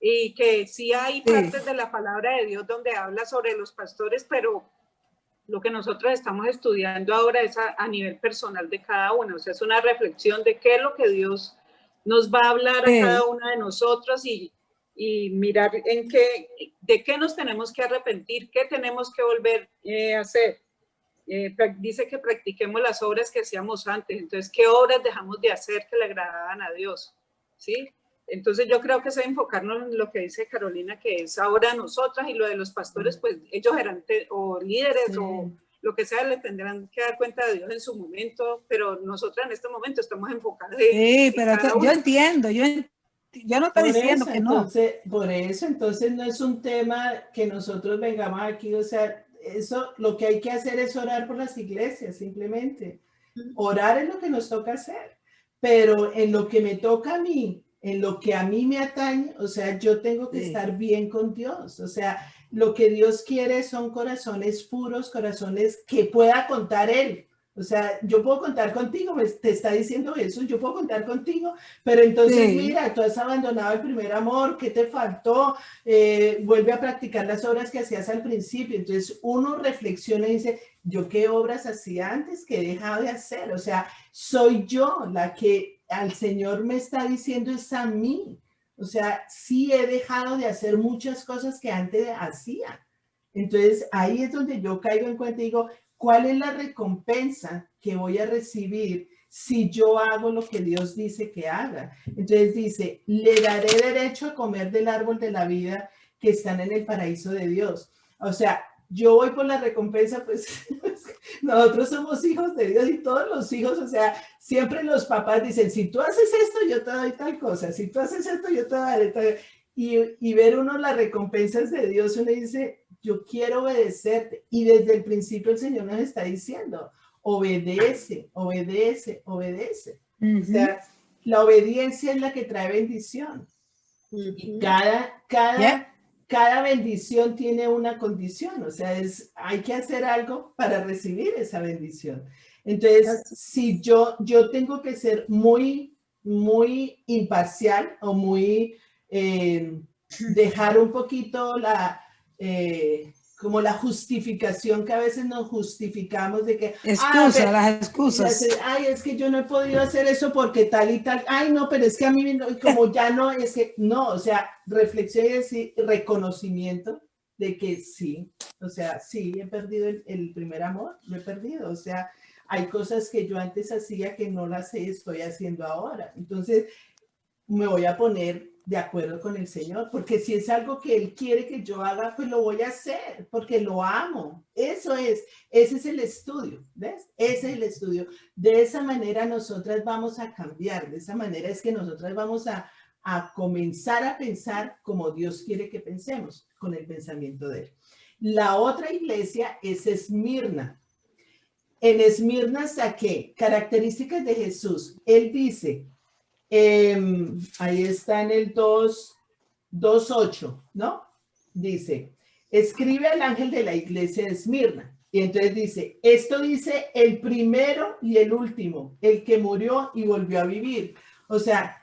Speaker 9: y que sí hay partes de la palabra de Dios donde habla sobre los pastores, pero lo que nosotros estamos estudiando ahora es a nivel personal de cada uno, o sea, es una reflexión de qué es lo que Dios nos va a hablar a cada una de nosotros y mirar de qué nos tenemos que arrepentir, qué tenemos que volver a hacer. dice que practiquemos las obras que hacíamos antes. Entonces, ¿qué obras dejamos de hacer que le agradaban a Dios? ¿Sí? Entonces, yo creo que es enfocarnos en lo que dice Carolina, que es ahora nosotras, y lo de los pastores, pues ellos eran o líderes o lo que sea, le tendrán que dar cuenta de Dios en su momento, pero nosotras en este momento estamos enfocadas
Speaker 4: sí, pero yo entiendo, yo no estoy diciendo que no.
Speaker 1: Por eso, entonces no es un tema que nosotros vengamos aquí, o sea, eso lo que hay que hacer es orar por las iglesias, simplemente. Orar es lo que nos toca hacer, pero en lo que me toca a mí, en lo que a mí me atañe, o sea, yo tengo que estar bien con Dios, o sea, lo que Dios quiere son corazones puros, corazones que pueda contar Él. O sea, yo puedo contar contigo, te está diciendo Jesús, yo puedo contar contigo, pero entonces mira, tú has abandonado el primer amor, ¿qué te faltó? Vuelve a practicar las obras que hacías al principio. Entonces uno reflexiona y dice, ¿yo qué obras hacía antes que he dejado de hacer? O sea, soy yo la que al Señor me está diciendo es a mí. O sea, sí he dejado de hacer muchas cosas que antes hacía. Entonces ahí es donde yo caigo en cuenta y digo, ¿cuál es la recompensa que voy a recibir si yo hago lo que Dios dice que haga? Entonces dice, le daré derecho a comer del árbol de la vida que están en el paraíso de Dios. O sea, yo voy por la recompensa, pues nosotros somos hijos de Dios y todos los hijos, o sea, siempre los papás dicen, si tú haces esto, yo te doy tal cosa, si tú haces esto, yo te daré tal. Y ver uno las recompensas de Dios, uno dice, yo quiero obedecerte. Y desde el principio el Señor nos está diciendo, obedece, obedece, obedece. O sea, la obediencia es la que trae bendición. Y cada bendición tiene una condición. O sea, hay que hacer algo para recibir esa bendición. Entonces, si yo tengo que ser muy, muy imparcial o muy, dejar un poquito como la justificación que a veces nos justificamos de que
Speaker 4: las excusas.
Speaker 1: Ay, es que yo no he podido hacer eso porque tal y tal. Ay, no, pero es que a mí como ya no, es que no, o sea, reflexión y reconocimiento de que sí, o sea, sí, he perdido el primer amor, lo he perdido, o sea, hay cosas que yo antes hacía que no las estoy haciendo ahora. Entonces, me voy a poner de acuerdo con el Señor, porque si es algo que Él quiere que yo haga, pues lo voy a hacer, porque lo amo. Ese es el estudio, ¿ves? Ese es el estudio. De esa manera nosotras vamos a cambiar, de esa manera es que nosotras vamos a comenzar a pensar como Dios quiere que pensemos, con el pensamiento de Él. La otra iglesia es Esmirna. En Esmirna saqué características de Jesús. Él dice, ahí está en el 2:8, ¿no? Dice, escribe al ángel de la iglesia de Esmirna. Y entonces dice, esto dice el primero y el último, el que murió y volvió a vivir. O sea,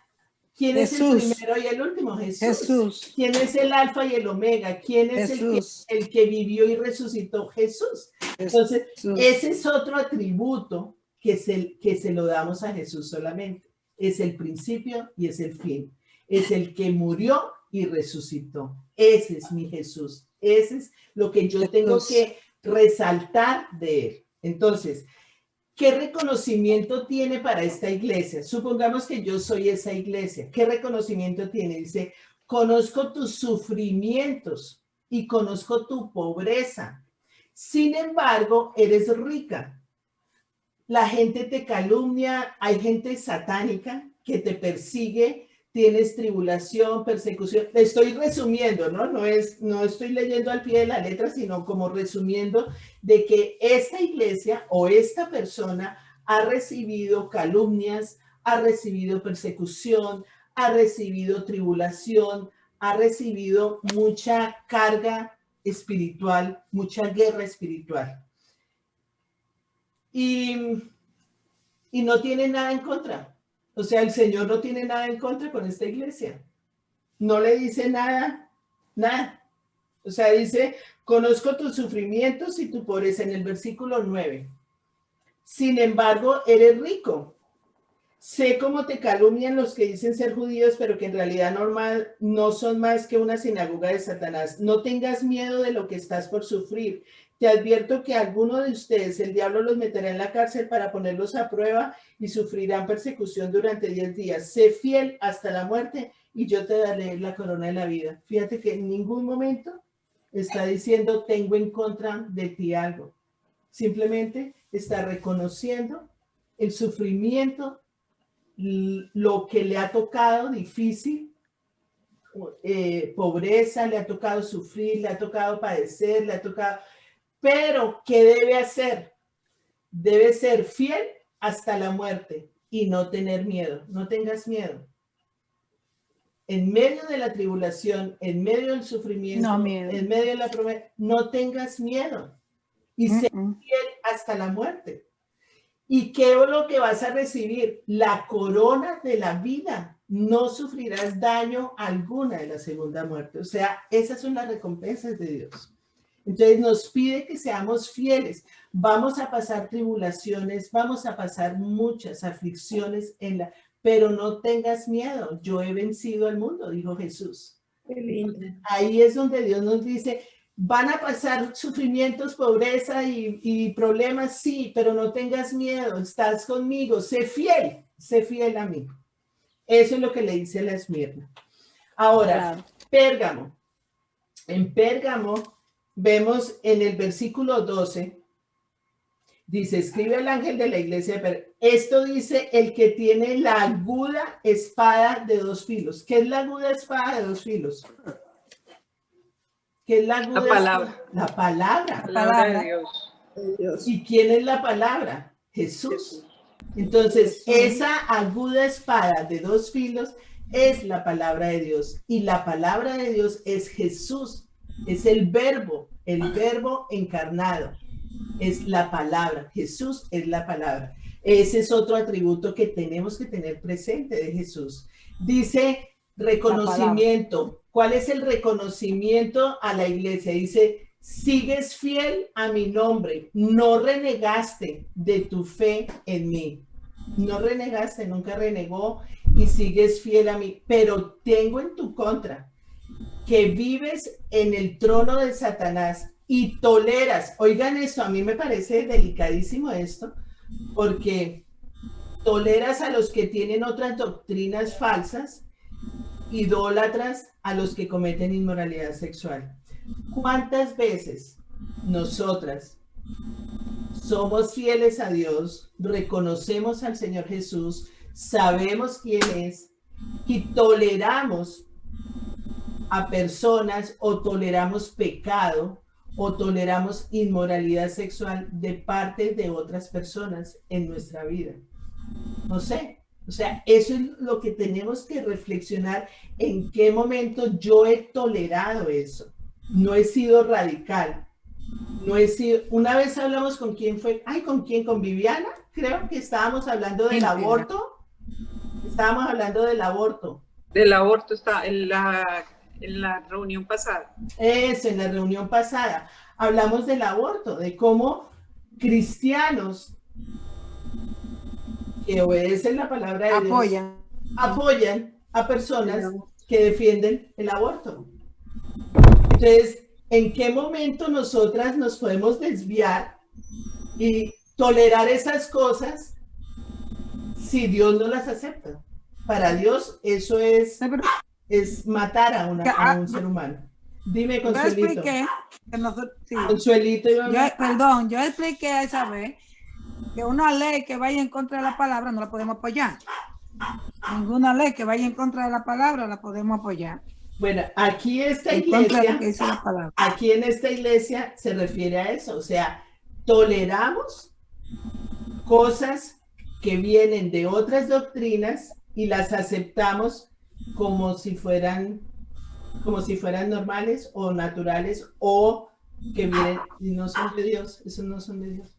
Speaker 1: ¿quién es el primero y el último? Jesús. ¿Quién es el alfa y el omega? ¿Quién es el que vivió y resucitó? Jesús. Entonces, ese es otro atributo que se lo damos a Jesús solamente. Es el principio y es el fin. Es el que murió y resucitó. Ese es mi Jesús. Ese es lo que yo tengo que resaltar de Él. Entonces, ¿qué reconocimiento tiene para esta iglesia? Supongamos que yo soy esa iglesia. ¿Qué reconocimiento tiene? Dice, conozco tus sufrimientos y conozco tu pobreza. Sin embargo, eres rica. La gente te calumnia, hay gente satánica que te persigue, tienes tribulación, persecución. Estoy resumiendo, ¿no? No estoy leyendo al pie de la letra, sino como resumiendo de que esta iglesia o esta persona ha recibido calumnias, ha recibido persecución, ha recibido tribulación, ha recibido mucha carga espiritual, mucha guerra espiritual. Y no tiene nada en contra. O sea, el Señor no tiene nada en contra con esta iglesia. No le dice nada, nada. O sea, dice, conozco tus sufrimientos y tu pobreza en el versículo 9. Sin embargo, eres rico. sé cómo te calumnian los que dicen ser judíos, pero que en realidad normal no son más que una sinagoga de Satanás. No tengas miedo de lo que estás por sufrir. Te advierto que alguno de ustedes, el diablo los meterá en la cárcel para ponerlos a prueba y sufrirán persecución durante 10 días. Sé fiel hasta la muerte y yo te daré la corona de la vida. Fíjate que en ningún momento está diciendo tengo en contra de ti algo. Simplemente está reconociendo el sufrimiento, lo que le ha tocado difícil, pobreza, le ha tocado sufrir, le ha tocado padecer, le ha tocado... Pero, ¿qué debe hacer? Debe ser fiel hasta la muerte y no tener miedo. No tengas miedo. En medio de la tribulación, en medio del sufrimiento, en medio de la promesa, no tengas miedo y sé fiel hasta la muerte. ¿Y qué es lo que vas a recibir? La corona de la vida. No sufrirás daño alguna de la segunda muerte. O sea, esas son las recompensas de Dios. Entonces nos pide que seamos fieles. Vamos a pasar tribulaciones, vamos a pasar muchas aflicciones pero no tengas miedo. Yo he vencido al mundo, dijo Jesús.
Speaker 2: Qué lindo.
Speaker 1: Ahí es donde Dios nos dice, van a pasar sufrimientos, pobreza y problemas, sí, pero no tengas miedo, estás conmigo, sé fiel a mí. Eso es lo que le dice la Esmirna. Ahora, claro. Pérgamo. En Pérgamo vemos en el versículo 12, dice, escribe el ángel de la iglesia de Pérgamo. Esto dice el que tiene la aguda espada de 2 filos. ¿Qué es la aguda espada de 2 filos? ¿Qué es la aguda?
Speaker 9: La palabra.
Speaker 1: La palabra.
Speaker 9: La palabra de Dios.
Speaker 1: ¿Y quién es la palabra? Jesús. Entonces, esa aguda espada de 2 filos es la palabra de Dios. Y la palabra de Dios es Jesús. Es el verbo encarnado. Es la palabra. Jesús es la palabra. Ese es otro atributo que tenemos que tener presente de Jesús. Dice reconocimiento. ¿Cuál es el reconocimiento a la iglesia? Dice, sigues fiel a mi nombre, no renegaste de tu fe en mí. No renegaste, nunca renegó y sigues fiel a mí, pero tengo en tu contra que vives en el trono de Satanás y toleras. Oigan esto, a mí me parece delicadísimo esto, porque toleras a los que tienen otras doctrinas falsas, idólatras, a los que cometen inmoralidad sexual. ¿Cuántas veces nosotras somos fieles a Dios, reconocemos al Señor Jesús, sabemos quién es y toleramos a personas o toleramos pecado o toleramos inmoralidad sexual de parte de otras personas en nuestra vida? No sé. O sea, eso es lo que tenemos que reflexionar, en qué momento yo he tolerado eso. No he sido radical. No he sido... Una vez hablamos con quién fue, ¿con quién? Con Viviana, creo que estábamos hablando del aborto. Estábamos hablando del aborto.
Speaker 9: Del aborto está en la reunión pasada.
Speaker 1: Eso, en la reunión pasada. Hablamos del aborto, de cómo cristianos que obedecen la palabra de Dios, apoyan a personas que defienden el aborto. Entonces, ¿en qué momento nosotras nos podemos desviar y tolerar esas cosas si Dios no las acepta? Para Diexplique eso es matar a un ser humano. Dime, Consuelito.
Speaker 4: Yo expliqué que
Speaker 1: Consuelito.
Speaker 4: Yo expliqué esa vez que una ley que vaya en contra de la palabra no la podemos apoyar. Ninguna ley que vaya en contra de la palabra la podemos apoyar.
Speaker 1: Bueno, aquí esta en esta iglesia se refiere a eso, o sea, toleramos cosas que vienen de otras doctrinas y las aceptamos como si fueran normales o naturales o que vienen y no son de Dios. Esos no son de Dios.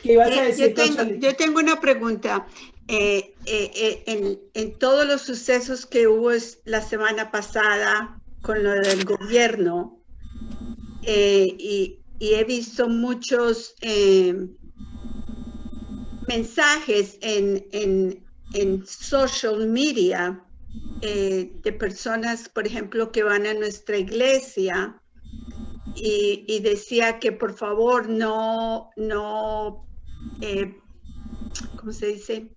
Speaker 1: ¿Qué ibas a decir?
Speaker 3: Yo tengo una pregunta. En todos los sucesos que hubo la semana pasada con lo del gobierno, y he visto muchos mensajes en en social media de personas, por ejemplo, que van a nuestra iglesia y decía que por favor no, ¿cómo se dice?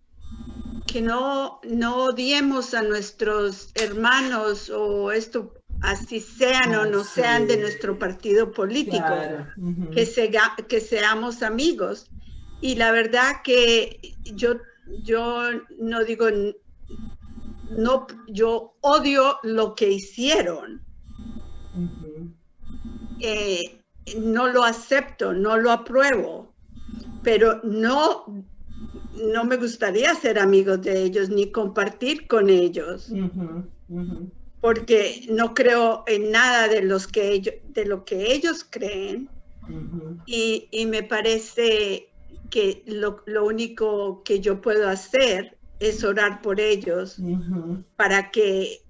Speaker 3: Que no odiemos a nuestros hermanos o esto, así sean o no sean de nuestro partido político,
Speaker 1: Claro.
Speaker 3: que seamos amigos. Y la verdad que yo no digo, no, yo odio lo que hicieron. No lo acepto, no lo apruebo, pero no me gustaría ser amigos de ellos ni compartir con ellos, porque no creo en nada de lo que ellos creen, y me parece que lo único que yo puedo hacer es orar por ellos para que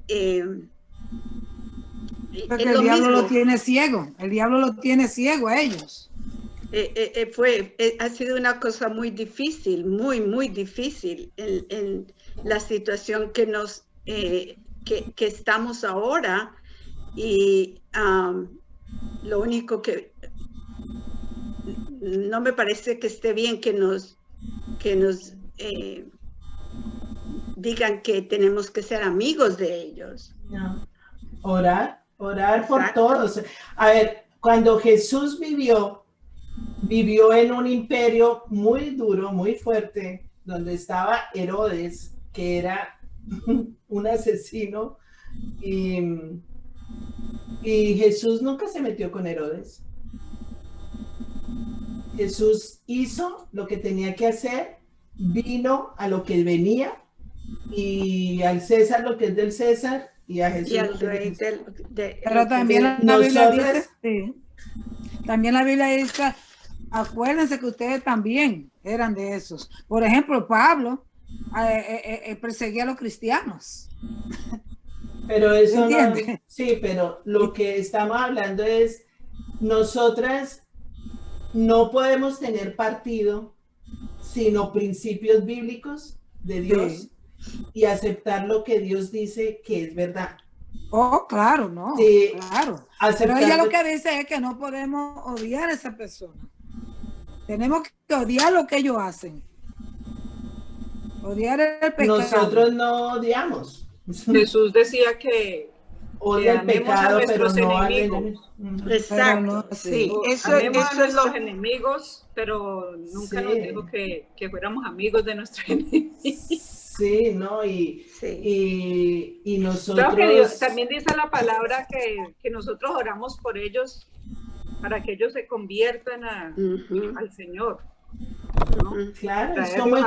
Speaker 4: porque el diablo lo tiene ciego, el diablo lo tiene ciego a ellos.
Speaker 3: Ha sido una cosa muy difícil, muy difícil en la situación que estamos ahora, y lo único que no me parece que esté bien que nos digan que tenemos que ser amigos de ellos.
Speaker 1: No. Orar por todos. A ver, cuando Jesús vivió en un imperio muy duro, muy fuerte, donde estaba Herodes, que era un asesino, y Jesús nunca se metió con Herodes. Jesús hizo lo que tenía que hacer, vino a lo que venía, y al César lo que es del César, y a Jesús.
Speaker 3: Y al rey
Speaker 4: pero también la Biblia dice, sí, también la Biblia dice, acuérdense que ustedes también eran de esos. Por ejemplo, Pablo perseguía a los cristianos.
Speaker 1: Pero eso no,
Speaker 4: ¿entiendes?
Speaker 1: sí, pero lo que estamos hablando es, nosotras no podemos tener partido, sino principios bíblicos de Dios, sí, y aceptar lo que Dios dice que es verdad.
Speaker 4: Oh, claro, no,
Speaker 1: sí,
Speaker 4: claro. Pero ella lo que dice es que no podemos odiar a esa persona. Tenemos que odiar lo que ellos hacen. Odiar el pecado.
Speaker 1: Nosotros no odiamos.
Speaker 9: Jesús decía que
Speaker 1: odia el pecado, pero no
Speaker 9: enemigos.
Speaker 3: Exacto, no, sí.
Speaker 9: Eso es nuestros enemigos, pero nunca nos dijo que fuéramos amigos de nuestros enemigos.
Speaker 1: Sí, ¿no? Y nosotros...
Speaker 9: Creo que Dios también dice la palabra que nosotros oramos por ellos para que ellos se conviertan al Señor, ¿no?
Speaker 1: Claro, es como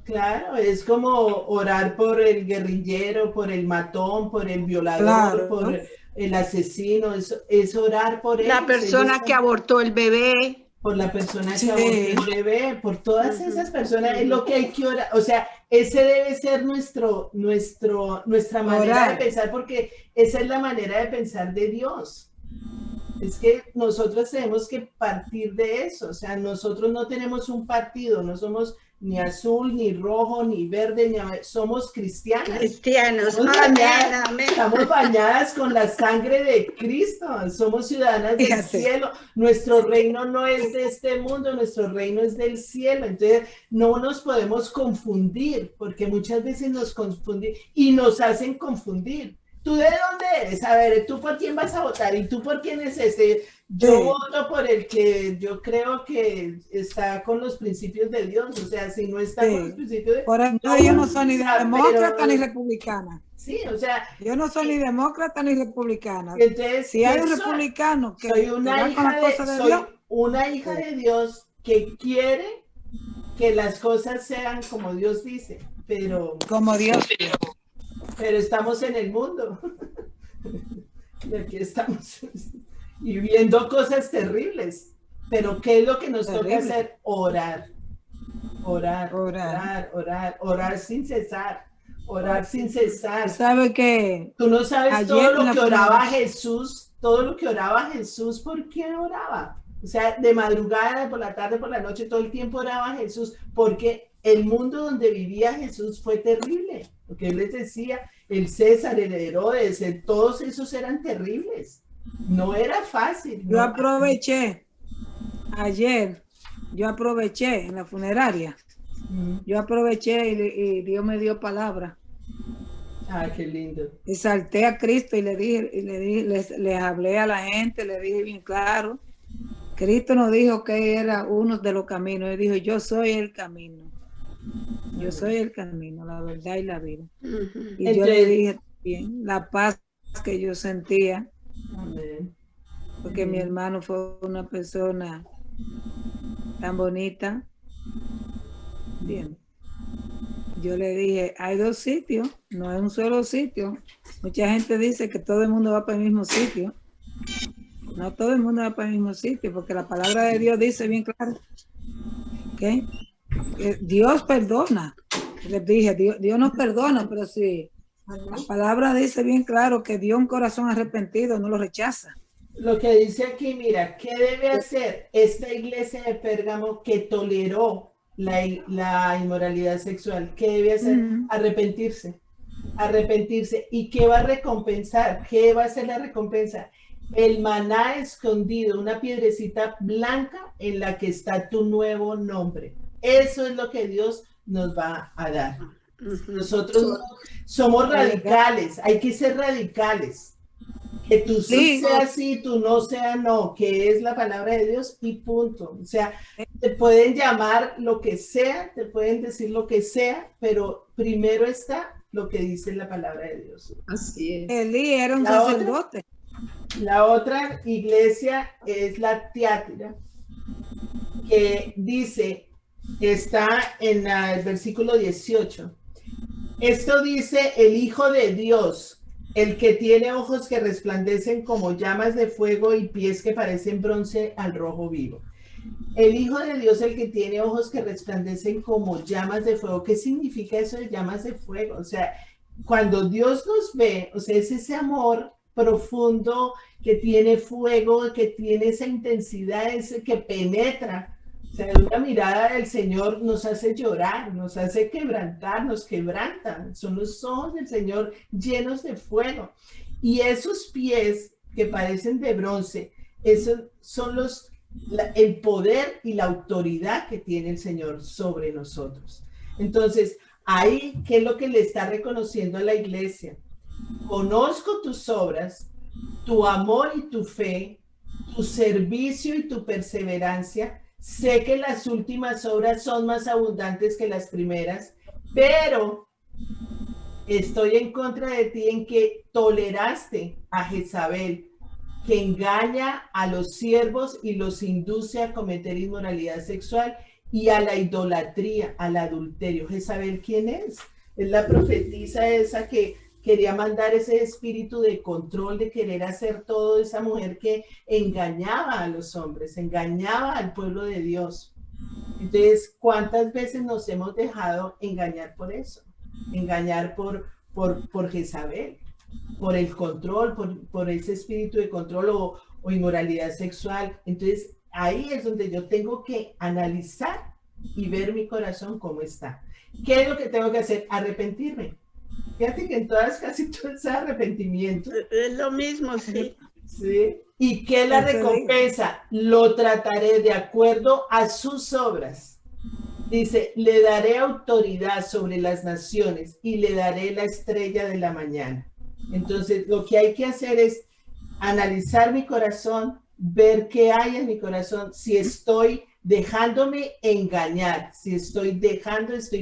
Speaker 1: claro, es como orar por el guerrillero, por el matón, por el violador, claro, por el asesino, es orar por ellos.
Speaker 3: La persona que abortó el bebé.
Speaker 1: Por la persona que abortó el bebé, por todas esas personas, es lo que hay que orar. O sea, ese debe ser nuestra manera de pensar, porque esa es la manera de pensar de Dios. Es que nosotros tenemos que partir de eso. O sea, nosotros no tenemos un partido, no somos ni azul, ni rojo, ni verde, somos cristianas.
Speaker 3: Cristianos.
Speaker 1: Estamos bañadas con la sangre de Cristo, somos ciudadanas del cielo. Nuestro reino no es de este mundo, nuestro reino es del cielo. Entonces, no nos podemos confundir, porque muchas veces nos confunden y nos hacen confundir. ¿Tú de dónde eres? A ver, ¿tú por quién vas a votar? ¿Y tú por quién es este? Yo voto por el que yo creo que está con los principios de Dios. O sea, si no está con los principios de Dios...
Speaker 4: Por eso yo no soy ni demócrata ni republicana.
Speaker 1: Sí, o sea...
Speaker 4: Yo no soy ni demócrata ni republicana.
Speaker 1: Entonces,
Speaker 4: si hay un republicano que
Speaker 1: soy una hija de Dios que quiere que las cosas sean como Dios dice, pero...
Speaker 4: Como Dios.
Speaker 1: Pero estamos en el mundo. Y aquí estamos y viendo cosas terribles. Pero ¿qué es lo que nos toca hacer? Orar. Orar sin cesar. Orar sin cesar.
Speaker 4: ¿Sabe qué?
Speaker 1: Tú no sabes todo lo que oraba Jesús. Todo lo que oraba Jesús. ¿Por qué oraba? O sea, de madrugada, por la tarde, por la noche, todo el tiempo oraba Jesús. Porque el mundo donde vivía Jesús fue terrible, porque él les decía, el César, el Herodes, todos esos eran terribles. No era fácil.
Speaker 4: Yo aproveché ayer, en la funeraria, yo aproveché y Dios me dio palabra.
Speaker 1: Ah, qué lindo.
Speaker 4: Exalté a Cristo y les hablé a la gente, le dije bien claro. Cristo nos dijo que era uno de los caminos. Él dijo, yo soy el camino. Yo soy el camino, la verdad y la vida. Y yo le dije bien la paz que yo sentía.
Speaker 1: Amén.
Speaker 4: Porque mi hermano fue una persona tan bonita. Bien. Yo le dije, hay dos sitios, no es un solo sitio. Mucha gente dice que todo el mundo va para el mismo sitio. No todo el mundo va para el mismo sitio, porque la palabra de Dios dice bien claro, ¿okay? Que Dios perdona. Les dije, Dios nos perdona, pero sí, la palabra dice bien claro que Dios un corazón arrepentido no lo rechaza.
Speaker 1: Lo que dice aquí, mira, ¿qué debe hacer esta iglesia de Pérgamo que toleró la inmoralidad sexual? ¿Qué debe hacer? Arrepentirse. ¿Y qué va a recompensar? ¿Qué va a ser la recompensa? El maná escondido, una piedrecita blanca en la que está tu nuevo nombre. Eso es lo que Dios nos va a dar. Nosotros somos radicales, hay que ser radicales. Que tú sí sea sí, tú no sea no, que es la palabra de Dios y punto. O sea, te pueden llamar lo que sea, te pueden decir lo que sea, pero primero está lo que dice la palabra de Dios.
Speaker 2: Así es.
Speaker 4: Elí era un sacerdote.
Speaker 1: La otra iglesia es la Tiatira, que dice, está en el versículo 18. Esto dice el Hijo de Dios, el que tiene ojos que resplandecen como llamas de fuego y pies que parecen bronce al rojo vivo. El Hijo de Dios, el que tiene ojos que resplandecen como llamas de fuego. ¿Qué significa eso de llamas de fuego? O sea, cuando Dios nos ve, o sea, es ese amor profundo que tiene fuego, que tiene esa intensidad, ese que penetra. O sea, una mirada del Señor nos hace llorar, nos hace quebrantar, nos quebrantan. Son los ojos del Señor llenos de fuego. Y esos pies que parecen de bronce, esos son el poder y la autoridad que tiene el Señor sobre nosotros. Entonces, ahí, ¿qué es lo que le está reconociendo a la iglesia? Conozco tus obras, tu amor y tu fe, tu servicio y tu perseverancia. Sé que las últimas obras son más abundantes que las primeras, pero estoy en contra de ti en que toleraste a Jezabel, que engaña a los siervos y los induce a cometer inmoralidad sexual y a la idolatría, al adulterio. ¿Jezabel quién es? Es la profetisa esa que quería mandar ese espíritu de control, de querer hacer todo, esa mujer que engañaba a los hombres, engañaba al pueblo de Dios. Entonces, ¿cuántas veces nos hemos dejado engañar por eso? Engañar por Jezabel, por el control, por ese espíritu de control o inmoralidad sexual. Entonces, ahí es donde yo tengo que analizar y ver mi corazón cómo está. ¿Qué es lo que tengo que hacer? Arrepentirme. Fíjate que en todas, casi todo es arrepentimiento.
Speaker 3: Es lo mismo, sí.
Speaker 1: Sí. ¿Y qué es la recompensa? Lo trataré de acuerdo a sus obras. Dice, le daré autoridad sobre las naciones y le daré la estrella de la mañana. Entonces, lo que hay que hacer es analizar mi corazón, ver qué hay en mi corazón, si estoy dejándome engañar, si estoy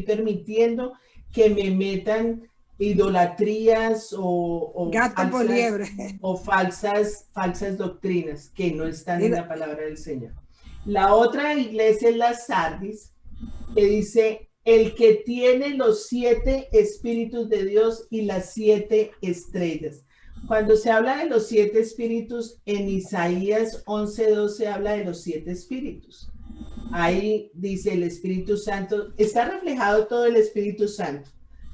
Speaker 1: permitiendo que me metan idolatrías o falsas doctrinas que no están en la palabra del Señor. La otra iglesia es la Sardis, que dice, el que tiene los 7 espíritus de Dios y las 7 estrellas. Cuando se habla de los 7 espíritus, en Isaías 11:2 se habla de los 7 espíritus. Ahí dice el Espíritu Santo, está reflejado todo el Espíritu Santo,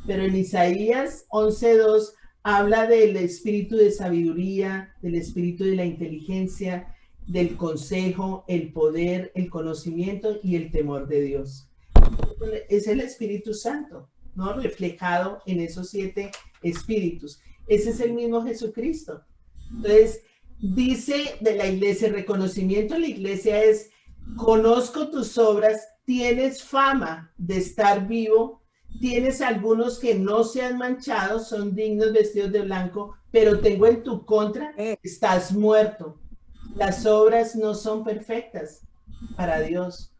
Speaker 1: pero en Isaías 11:2 habla del espíritu de sabiduría, del espíritu de la inteligencia, del consejo, el poder, el conocimiento y el temor de Dios. es el Espíritu Santo, ¿no? Reflejado en esos 7 espíritus. Ese es el mismo Jesucristo. Entonces, dice de la iglesia, el reconocimiento de la iglesia es: conozco tus obras, tienes fama de estar vivo, tienes algunos que no se han manchado, son dignos vestidos de blanco, pero tengo en tu contra, estás muerto. Las obras no son perfectas para Dios.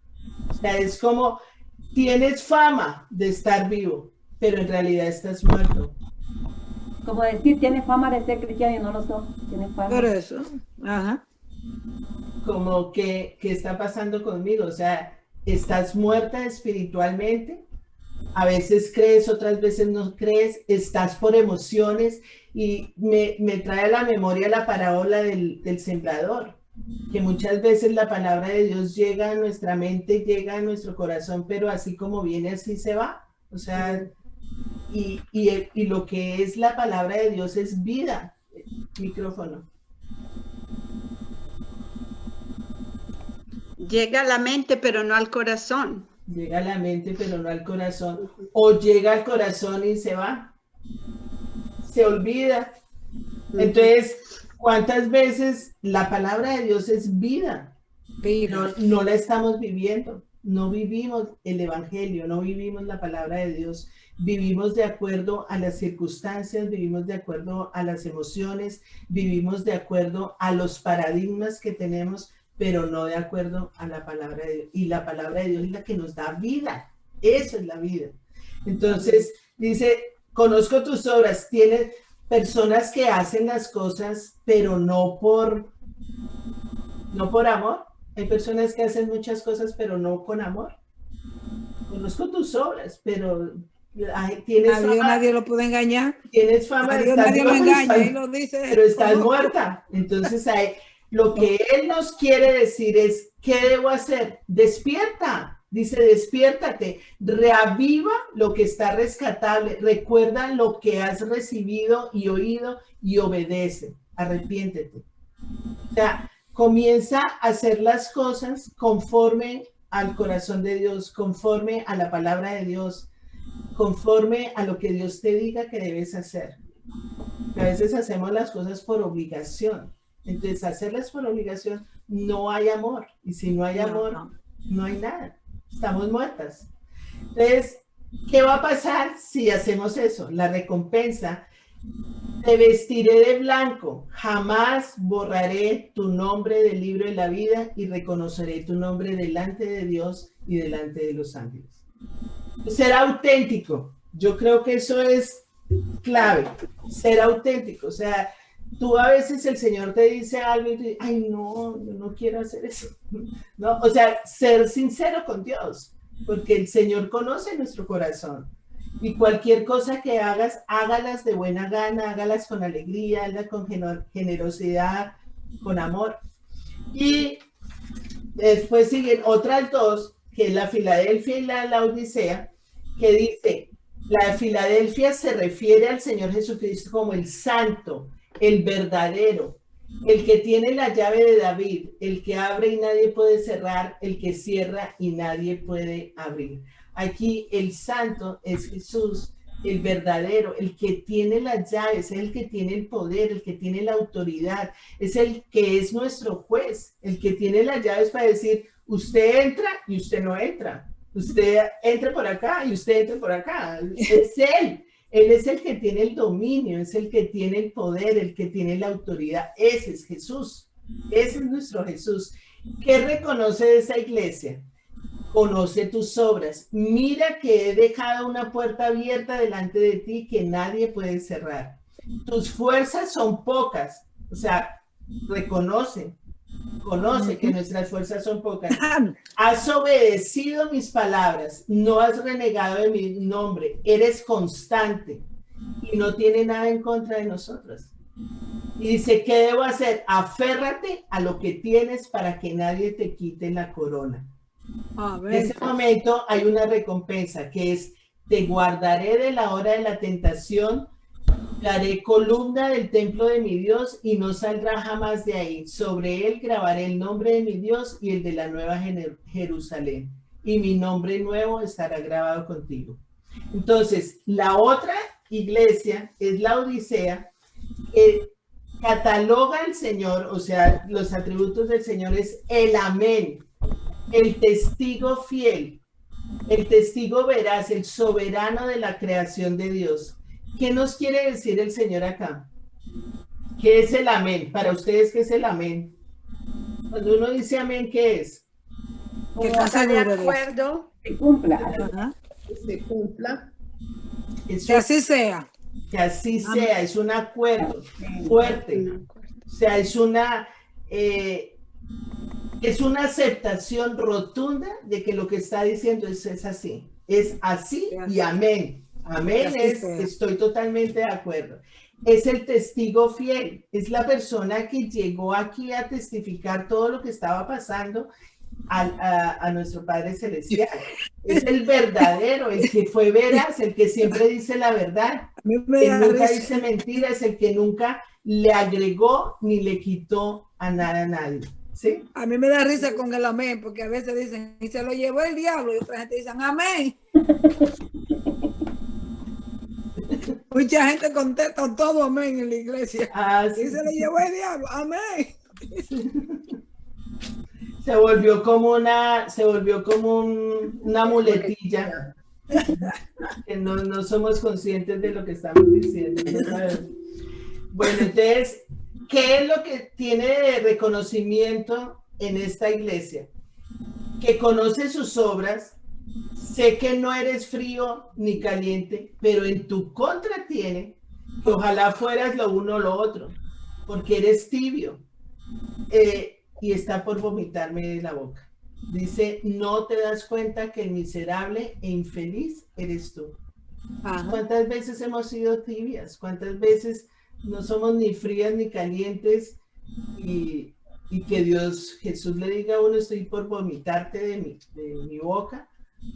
Speaker 1: O sea, es como, tienes fama de estar vivo, pero en realidad estás muerto.
Speaker 10: Como decir, tiene fama de ser cristiano y no lo son. Tiene fama.
Speaker 4: Por eso. Ajá.
Speaker 1: Como que, ¿qué está pasando conmigo? O sea, estás muerta espiritualmente. A veces crees, otras veces no crees. Estás por emociones. Y me trae a la memoria la parábola del sembrador. Que muchas veces la palabra de Dios llega a nuestra mente, llega a nuestro corazón, pero así como viene, así se va. O sea, y lo que es la palabra de Dios es vida. Micrófono.
Speaker 3: Llega a la mente, pero no al corazón.
Speaker 1: Llega a la mente, pero no al corazón. O llega al corazón y se va. Se olvida. Entonces, ¿cuántas veces la palabra de Dios es vida? Pero no la estamos viviendo. No vivimos el evangelio, no vivimos la palabra de Dios. Vivimos de acuerdo a las circunstancias, vivimos de acuerdo a las emociones, vivimos de acuerdo a los paradigmas que tenemos, pero no de acuerdo a la palabra de Dios. Y la palabra de Dios es la que nos da vida. Eso es la vida. Entonces, dice, conozco tus obras. Tienes personas que hacen las cosas, pero no por amor. Hay personas que hacen muchas cosas, pero no con amor. Conozco tus obras, pero tienes
Speaker 4: a Dios
Speaker 1: fama,
Speaker 4: nadie lo puede engañar.
Speaker 1: Tienes fama de estar
Speaker 4: nadie lo engaña, él lo dice,
Speaker 1: pero estás muerta. Entonces, lo que Él nos quiere decir es, ¿qué debo hacer? Despierta. Dice, despiértate, reaviva lo que está rescatable, recuerda lo que has recibido y oído y obedece, arrepiéntete. O sea, comienza a hacer las cosas conforme al corazón de Dios, conforme a la palabra de Dios, conforme a lo que Dios te diga que debes hacer. A veces hacemos las cosas por obligación. Entonces, hacerlas por obligación, no hay amor. Y si no hay amor, no hay nada. Estamos muertas. Entonces, ¿qué va a pasar si hacemos eso? La recompensa: te vestiré de blanco, jamás borraré tu nombre del libro de la vida y reconoceré tu nombre delante de Dios y delante de los ángeles. Ser auténtico. Yo creo que eso es clave. Ser auténtico. O sea, tú a veces el Señor te dice algo y tú dices, ay, no, yo no quiero hacer eso. ¿No? O sea, ser sincero con Dios, porque el Señor conoce nuestro corazón. Y cualquier cosa que hagas, hágalas de buena gana, hágalas con alegría, hágalas con generosidad, con amor. Y después siguen otras dos, que es la Filadelfia y la Laodicea, que dice, la Filadelfia se refiere al Señor Jesucristo como el santo, el verdadero, el que tiene la llave de David, el que abre y nadie puede cerrar, el que cierra y nadie puede abrir. Aquí el santo es Jesús, el verdadero, el que tiene las llaves, es el que tiene el poder, el que tiene la autoridad, es el que es nuestro juez, el que tiene las llaves para decir, usted entra y usted no entra, usted entre por acá y usted entre por acá, es Él. Él es el que tiene el dominio, es el que tiene el poder, el que tiene la autoridad. Ese es Jesús. Ese es nuestro Jesús. ¿Qué reconoce de esa iglesia? Conoce tus obras. Mira que he dejado una puerta abierta delante de ti que nadie puede cerrar. Tus fuerzas son pocas. O sea, conoce que nuestras fuerzas son pocas. Has obedecido mis palabras, no has renegado de mi nombre, eres constante y no tiene nada en contra de nosotros. Y dice, ¿qué debo hacer? Aférrate a lo que tienes para que nadie te quite la corona. En ese momento hay una recompensa que es, te guardaré de la hora de la tentación, haré columna del templo de mi Dios y no saldrá jamás de ahí. Sobre él grabaré el nombre de mi Dios y el de la nueva Jerusalén y mi nombre nuevo estará grabado contigo. Entonces, la otra iglesia es la Odisea, que cataloga al Señor, o sea, los atributos del Señor es el amén, el testigo fiel, el testigo veraz, el soberano de la creación de Dios. ¿Qué nos quiere decir el Señor acá? ¿Qué es el amén? Para ustedes, ¿qué es el amén? Cuando uno dice amén, ¿qué es?
Speaker 3: Que está de acuerdo.
Speaker 10: Que cumpla.
Speaker 4: Ajá.
Speaker 2: Que se cumpla.
Speaker 4: Que así sea.
Speaker 1: Que así sea, es un acuerdo fuerte. O sea, es una aceptación rotunda de que lo que está diciendo es así. Es así y amén. Amén es, estoy totalmente de acuerdo. Es el testigo fiel, es la persona que llegó aquí a testificar todo lo que estaba pasando a nuestro Padre Celestial. Es el verdadero, el que fue veraz, el que siempre dice la verdad, el que nunca dice mentiras, el que nunca le agregó ni le quitó a nada a nadie. ¿Sí?
Speaker 4: A mí me da risa con el amén, porque a veces dicen, y se lo llevó el diablo, y otra gente dice, amén. Mucha gente contesta todo amén en la iglesia.
Speaker 1: Sí,
Speaker 4: y se lo llevó el diablo, amén.
Speaker 1: Se volvió como una muletilla. Que no somos conscientes de lo que estamos diciendo. Bueno, entonces, ¿qué es lo que tiene de reconocimiento en esta iglesia? Que conoce sus obras, sé que no eres frío ni caliente, pero en tu contra tiene que ojalá fueras lo uno o lo otro, porque eres tibio. Y está por vomitarme de la boca. Dice, no te das cuenta que el miserable e infeliz eres tú. Ajá. ¿Cuántas veces hemos sido tibias? ¿Cuántas veces no somos ni frías ni calientes? Y que Dios, Jesús le diga a uno, estoy por vomitarte de mi boca.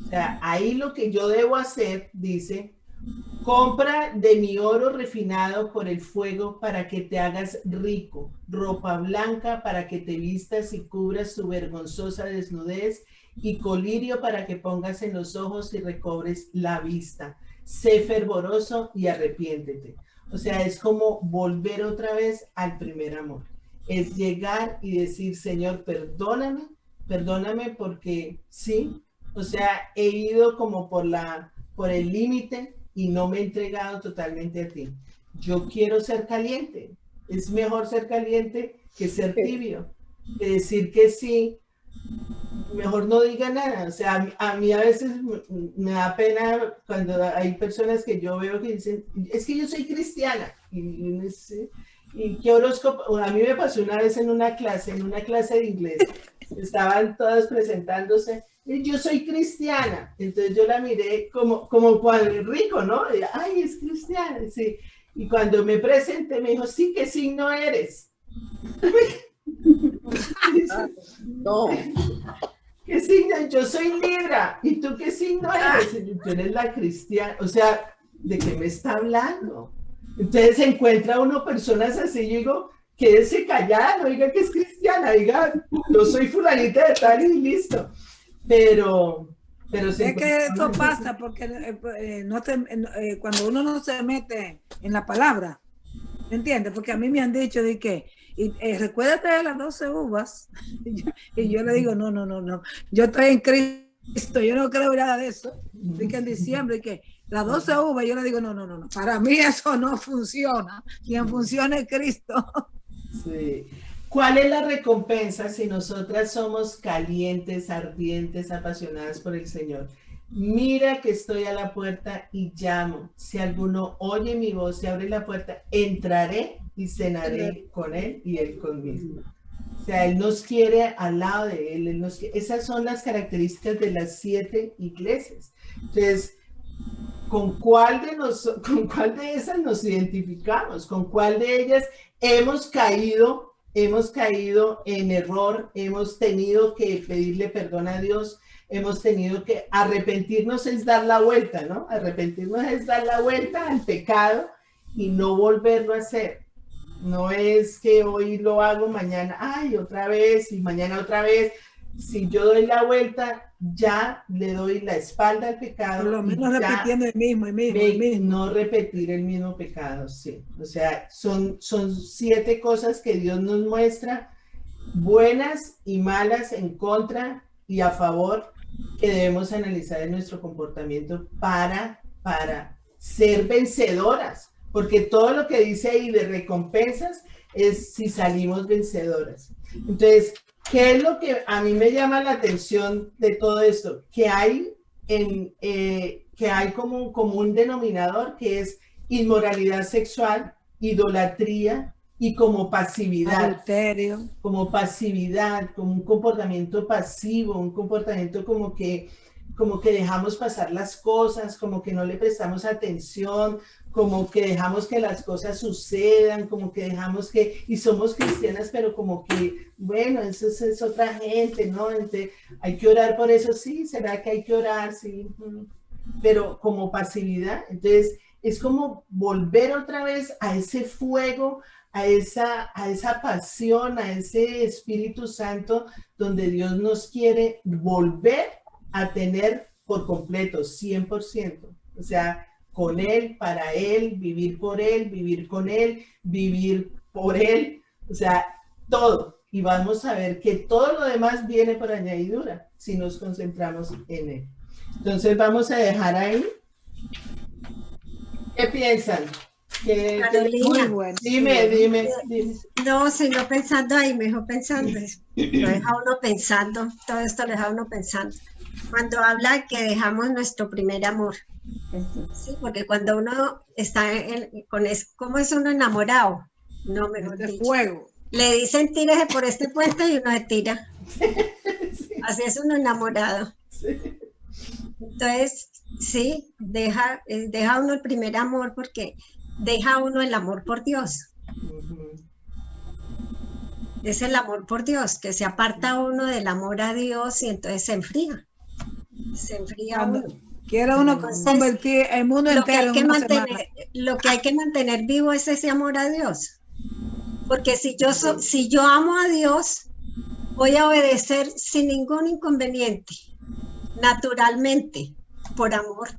Speaker 1: O sea, ahí lo que yo debo hacer, dice, compra de mi oro refinado por el fuego para que te hagas rico, ropa blanca para que te vistas y cubras tu vergonzosa desnudez, y colirio para que pongas en los ojos y recobres la vista. Sé fervoroso y arrepiéntete. O sea, es como volver otra vez al primer amor. Es llegar y decir, Señor, perdóname porque sí, o sea, he ido como por el límite y no me he entregado totalmente a ti. Yo quiero ser caliente. Es mejor ser caliente que ser tibio. Que decir que sí, mejor no diga nada. O sea, a mí a veces me da pena cuando hay personas que yo veo que dicen, es que yo soy cristiana. ¿Y qué horóscopo? A mí me pasó una vez en una clase de inglés. Estaban todas presentándose. Yo soy cristiana, entonces yo la miré como cuando rico, ¿no? Ay, es cristiana, sí. Y cuando me presenté me dijo, sí, ¿qué signo eres?
Speaker 2: No.
Speaker 1: ¿Qué signo? Yo soy Libra. ¿Y tú qué signo eres? Tú eres la cristiana. O sea, ¿de qué me está hablando? Entonces encuentra uno personas así, yo digo, quédese callada, no diga que es cristiana, diga, yo soy fulanita de tal y listo. Pero
Speaker 4: es que esto pasa porque cuando uno no se mete en la palabra, ¿entiendes? Porque a mí me han dicho de que, recuérdate de las 12 uvas, y yo le digo, no, yo estoy en Cristo, yo no creo nada de eso, de que en diciembre, que las 12 uvas, yo le digo, no, para mí eso no funciona, quien funciona es Cristo.
Speaker 1: Sí. ¿Cuál es la recompensa si nosotras somos calientes, ardientes, apasionadas por el Señor? Mira que estoy a la puerta y llamo. Si alguno oye mi voz y abre la puerta, entraré y cenaré con él y él conmigo. O sea, Él nos quiere al lado de Él. Esas son las características de las 7 iglesias. Entonces, ¿con cuál de esas nos identificamos? ¿Con cuál de ellas hemos caído en error, hemos tenido que pedirle perdón a Dios, hemos tenido que arrepentirnos? Es dar la vuelta, ¿no? Arrepentirnos es dar la vuelta al pecado y no volverlo a hacer. No es que hoy lo hago, mañana, ay, otra vez, y mañana otra vez. si yo doy la vuelta, ya le doy la espalda al pecado.
Speaker 4: Por lo menos
Speaker 1: y
Speaker 4: repitiendo el mismo.
Speaker 1: No repetir el mismo pecado, sí. O sea, son 7 cosas que Dios nos muestra, buenas y malas, en contra y a favor, que debemos analizar en nuestro comportamiento para ser vencedoras, porque todo lo que dice ahí de recompensas es si salimos vencedoras. Entonces, ¿qué es lo que a mí me llama la atención de todo esto? Que hay como un común denominador, que es inmoralidad sexual, idolatría y como pasividad.
Speaker 4: Adulterio.
Speaker 1: Como pasividad, como un comportamiento pasivo, un comportamiento como que dejamos pasar las cosas, como que no le prestamos atención, como que dejamos que las cosas sucedan, como que dejamos que, y somos cristianas, pero como que, bueno, eso es otra gente, ¿no? Entonces, hay que orar por eso, sí, ¿será que hay que orar? Sí, pero como pasividad. Entonces, es como volver otra vez a ese fuego, a esa pasión, a ese Espíritu Santo, donde Dios nos quiere volver a tener por completo, 100%. O sea, con Él, para Él, vivir por Él, vivir con Él, vivir por Él, o sea, todo. Y vamos a ver que todo lo demás viene por añadidura, si nos concentramos en Él. Entonces vamos a dejar ahí. ¿Qué piensan?
Speaker 5: Carolina,
Speaker 4: Muy bueno.
Speaker 1: Dime.
Speaker 5: no, sino pensando ahí, mejor pensando. Lo deja uno pensando, todo esto lo deja uno pensando. Cuando habla que dejamos nuestro primer amor. Sí, porque cuando uno está ¿cómo es uno enamorado? No, mejor dicho.
Speaker 4: Fuego.
Speaker 5: Le dicen tírese por este puente y uno se tira. Sí. Así es uno enamorado. Sí. Entonces, sí, deja uno el primer amor porque deja uno el amor por Dios. Es el amor por Dios, que se aparta uno del amor a Dios y entonces se enfría. Se enfría uno.
Speaker 4: Quiere uno convertir el mundo entero en una semana.
Speaker 5: Lo que hay que mantener vivo es ese amor a Dios. Porque si yo amo a Dios, voy a obedecer sin ningún inconveniente, naturalmente, por amor.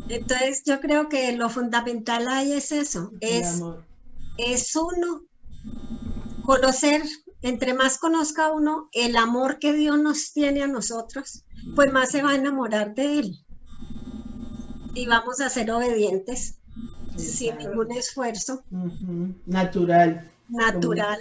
Speaker 5: Entonces yo creo que lo fundamental ahí es eso, es uno conocer, entre más conozca uno el amor que Dios nos tiene a nosotros, pues más se va a enamorar de Él. Y vamos a ser obedientes, sin ningún esfuerzo.
Speaker 1: Natural.
Speaker 5: Natural.